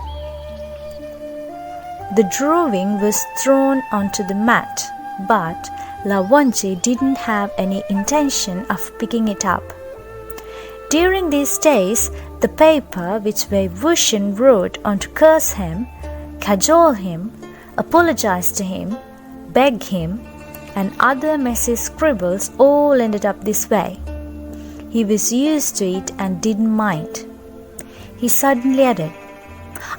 The drawing was thrown onto the mat, but Lawanji didn't have any intention of picking it up. During these days, the paper which Wei Wuxian wrote on to curse him, cajole him, apologize to him, beg him, and other messy scribbles all ended up this way. He was used to it and didn't mind. He suddenly added,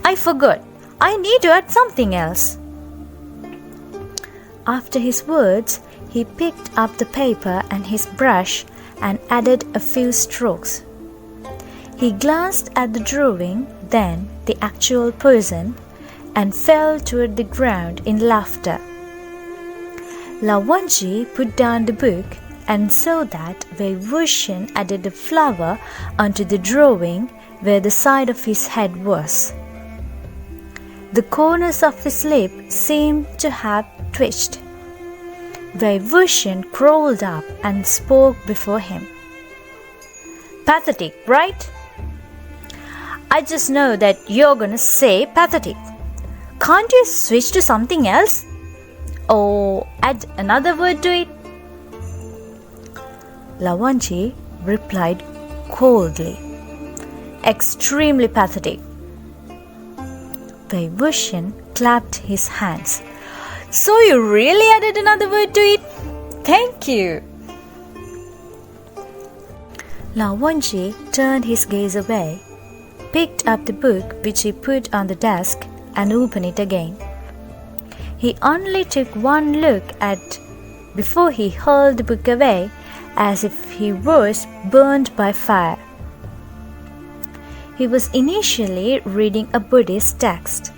"I forgot. I need to add something else." After his words, he picked up the paper and his brush and added a few strokes. He glanced at the drawing, then the actual person, and fell toward the ground in laughter. Lawanji put down the book and saw that Wei Wuxian added a flower onto the drawing where the side of his head was. The corners of his lip seemed to have twitched. Wei Wuxian crawled up and spoke before him. Pathetic, right? I just know that you're gonna say pathetic. Can't you switch to something else? Or add another word to it? Lawanji replied coldly. Extremely pathetic. Wei Wuxian clapped his hands. So you really added another word to it? Thank you. Lawanji turned his gaze away, picked up the book which he put on the desk and opened it again. He only took one look at before he hurled the book away as if he was burned by fire. He was initially reading a Buddhist text,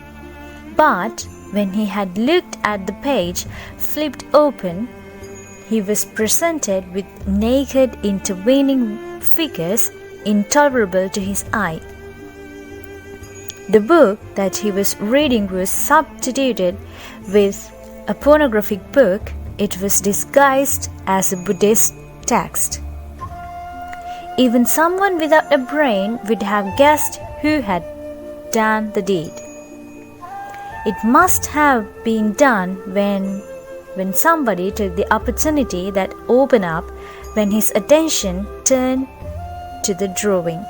but when he had looked at the page flipped open, he was presented with naked intervening figures intolerable to his eye. The book that he was reading was substituted with a pornographic book. It was disguised as a Buddhist text. Even someone without a brain would have guessed who had done the deed. It must have been done when somebody took the opportunity that opened up when his attention turned to the drawing.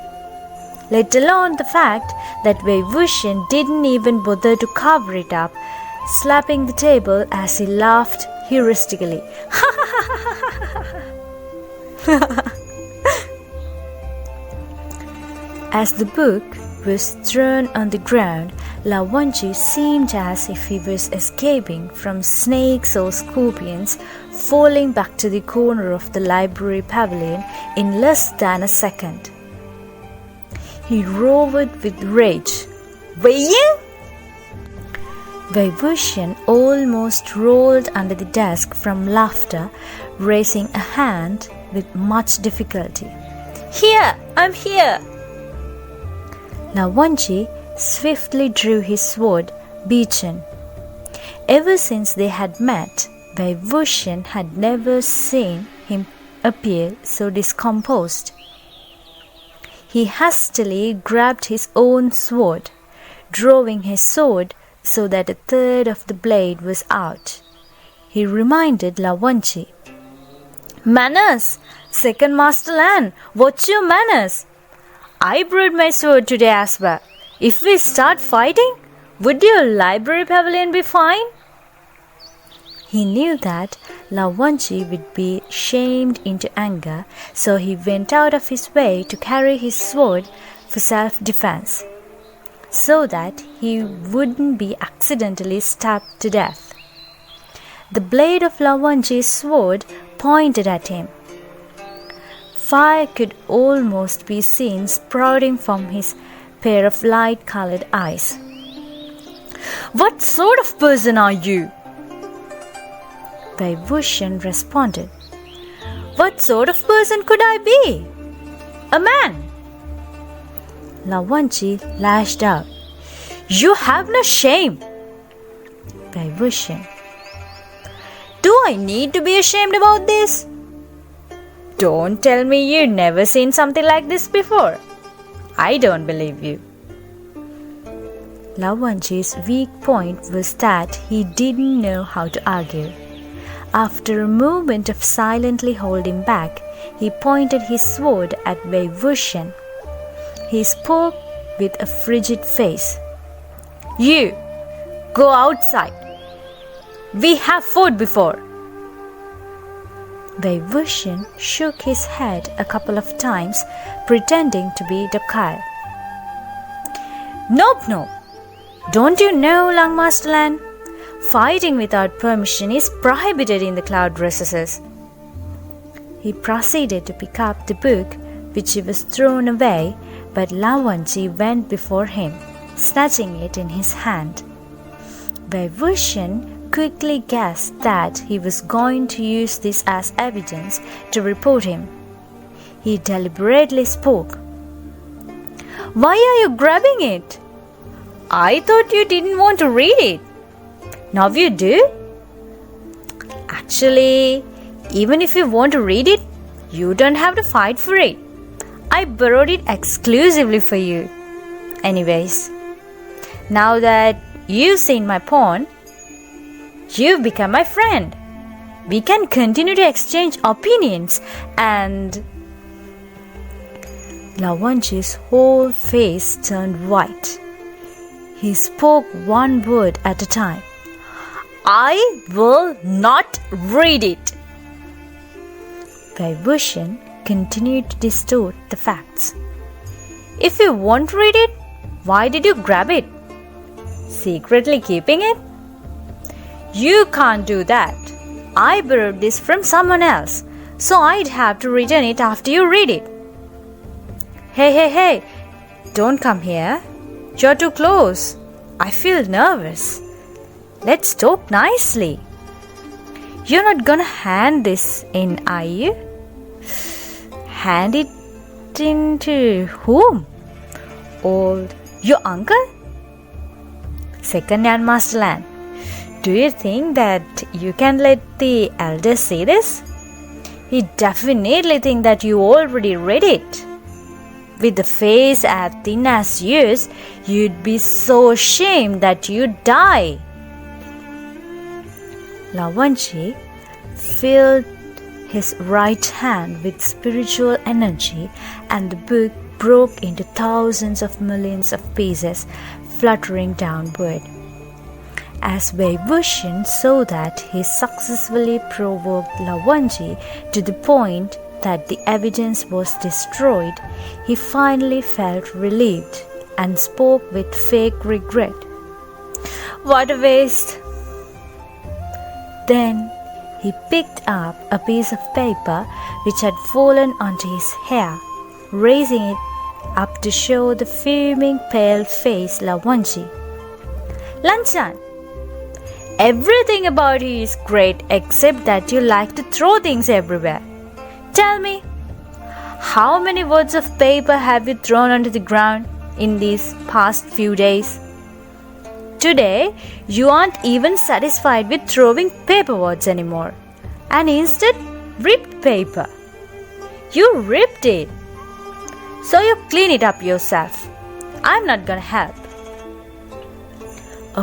Let alone the fact that Wei Wuxian didn't even bother to cover it up, slapping the table as he laughed heuristically. As the book was thrown on the ground, Lawanji seemed as if he was escaping from snakes or scorpions, falling back to the corner of the library pavilion in less than a second. He roared with rage. Wei Yin! Wei Wuxian almost rolled under the desk from laughter, raising a hand with much difficulty. Here! I'm here! Lawanji swiftly drew his sword, beaten. Ever since they had met, Wei Wuxian had never seen him appear so discomposed. He hastily grabbed his own sword, drawing his sword so that a third of the blade was out. He reminded Lawanji, Manners! Second Master Lan, what's your manners? I brought my sword today as well. If we start fighting, would your library pavilion be fine? He knew that Lawanji would be shamed into anger, so he went out of his way to carry his sword for self-defense, so that he wouldn't be accidentally stabbed to death. The blade of Lawanji's sword pointed at him. Fire could almost be seen sprouting from his pair of light-colored eyes. What sort of person are you? Wei Wuxian responded. What sort of person could I be? A man. Lawanji lashed out. You have no shame. Wei Wuxian. Do I need to be ashamed about this? Don't tell me you've never seen something like this before. I don't believe you. Lawanji's weak point was that he didn't know how to argue. After a moment of silently holding back, he pointed his sword at Wei Wuxian. He spoke with a frigid face. You, go outside. We have fought before. Wei Wuxian shook his head a couple of times, pretending to be docile. Nope. Don't you know, Grandmaster Lan? Fighting without permission is prohibited in the cloud recesses. He proceeded to pick up the book which he was thrown away but Lao Wanji went before him, snatching it in his hand. Wei Wuxian quickly guessed that he was going to use this as evidence to report him. He deliberately spoke. "Why are you grabbing it? I thought you didn't want to read it. Now you do? Actually, even if you want to read it, you don't have to fight for it. I borrowed it exclusively for you. Anyways, now that you've seen my pawn, you've become my friend. We can continue to exchange opinions and..." Lao Wanji's whole face turned white. He spoke one word at a time. "I will not read it." Wei Wuxian continued to distort the facts. "If you won't read it, why did you grab it? Secretly keeping it? You can't do that. I borrowed this from someone else, so I'd have to return it after you read it." Hey, don't come here. You're too close. I feel nervous. Let's talk nicely. You're not gonna hand this in, are you? Hand it in to whom? Old your uncle? Second Grandmaster Lan, do you think that you can let the elders see this? He definitely think that you already read it. With the face as thin as yours, you'd be so ashamed that you'd die. Lao Wanji filled his right hand with spiritual energy, and the book broke into thousands of millions of pieces, fluttering downward. As Wei Wuxian saw that he successfully provoked Lao Wanji to the point that the evidence was destroyed, he finally felt relieved and spoke with fake regret. "What a waste!" Then he picked up a piece of paper which had fallen onto his hair, raising it up to show the fuming pale face Lao Wanji. "Lanchan, everything about you is great except that you like to throw things everywhere. Tell me, how many words of paper have you thrown onto the ground in these past few days? Today, you aren't even satisfied with throwing paper words anymore, and instead ripped paper. You ripped it. So you clean it up yourself. I'm not gonna help."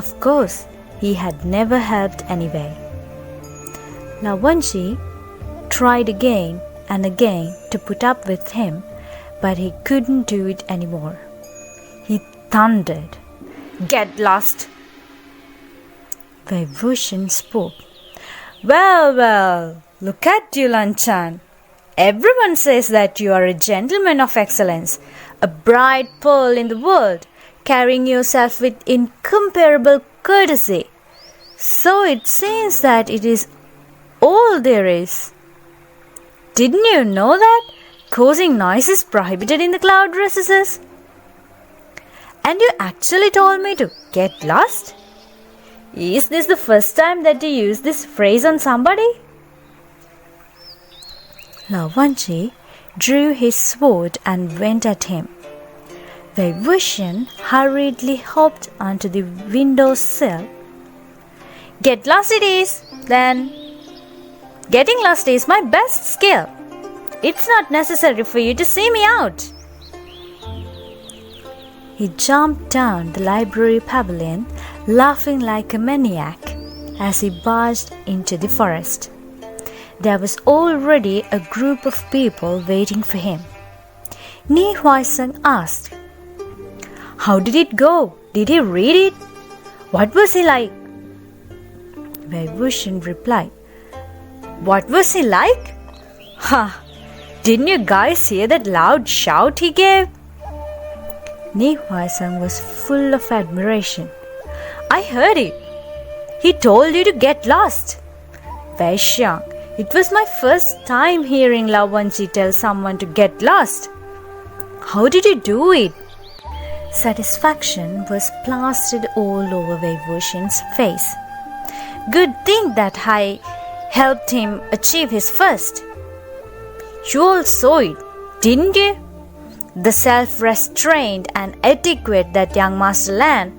Of course, he had never helped anyway. Lao Wanji tried again and again to put up with him, but he couldn't do it anymore. He thundered, "Get lost!" Wei Wuxian spoke. Well, look at you, Lanchan. Everyone says that you are a gentleman of excellence, a bright pearl in the world, carrying yourself with incomparable courtesy. So it seems that it is all there is. Didn't you know that causing noise is prohibited in the cloud recesses? And you actually told me to get lost? Is this the first time that you use this phrase on somebody? Lao Wanji drew his sword and went at him. Wei Wuxian hurriedly hopped onto the window sill. Get lost it is, then. Getting lost is my best skill. It's not necessary for you to see me out. He jumped down the library pavilion, laughing like a maniac as he barged into the forest. There was already a group of people waiting for him. Ni Huaiseng asked, "How did it go? Did he read it? What was he like?" Wei Wuxian replied, "What was he like? Ha! Didn't you guys hear that loud shout he gave?" Ni Huaiseng was full of admiration. "I heard it. He told you to get lost." Wei Xiang, it was my first time hearing Lao Wanji tell someone to get lost. How did you do it?" Satisfaction was plastered all over Wei Wuxian's face. "Good thing that I helped him achieve his first." "You all saw it, didn't you? The self-restraint and etiquette that young Master learned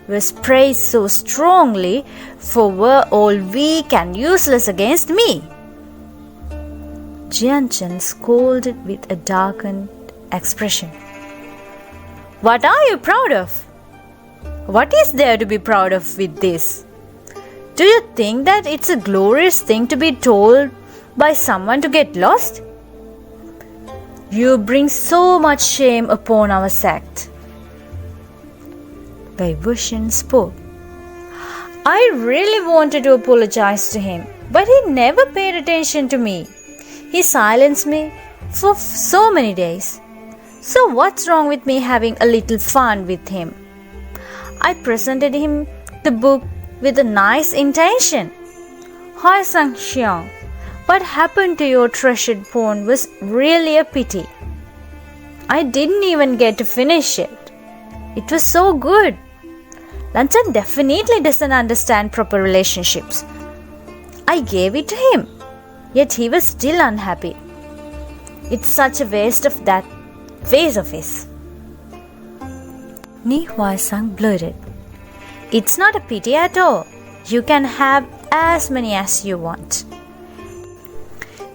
was praised so strongly, for were all weak and useless against me." Jianchen scolded with a darkened expression. "What are you proud of? What is there to be proud of with this? Do you think that it's a glorious thing to be told by someone to get lost? You bring so much shame upon our sect." Wei Wuxian spoke. "I really wanted to apologize to him, but he never paid attention to me. He silenced me for so many days. So what's wrong with me having a little fun with him? I presented him the book with a nice intention. Hi Xiang, what happened to your treasured pawn was really a pity. I didn't even get to finish it. It was so good. Lanchan definitely doesn't understand proper relationships. I gave it to him, yet he was still unhappy. It's such a waste of that face of his." Ni Huaisang blurted, "It's not a pity at all. You can have as many as you want."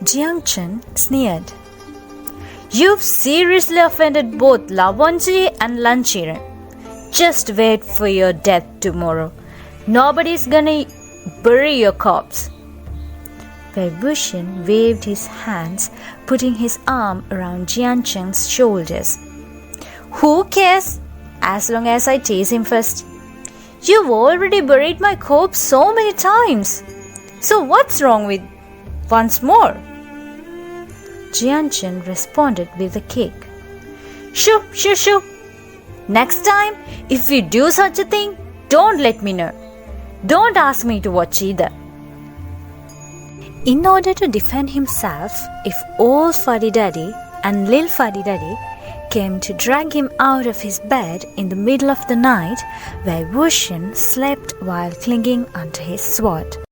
Jiangchen sneered. "You've seriously offended both Lawanji and Lanchiren. Just wait for your death tomorrow. Nobody's gonna bury your corpse." Wei Wuxian waved his hands, putting his arm around Jiancheng's shoulders. "Who cares, as long as I tease him first? You've already buried my corpse so many times. So what's wrong with once more?" Jianchen responded with a kick. "Shoo, shoo, shoo. Next time, if you do such a thing, don't let me know. Don't ask me to watch either." In order to defend himself, if old Fuddy-Duddy and Lil Fuddy-Duddy came to drag him out of his bed in the middle of the night, Wei Wuxian slept while clinging onto his sword.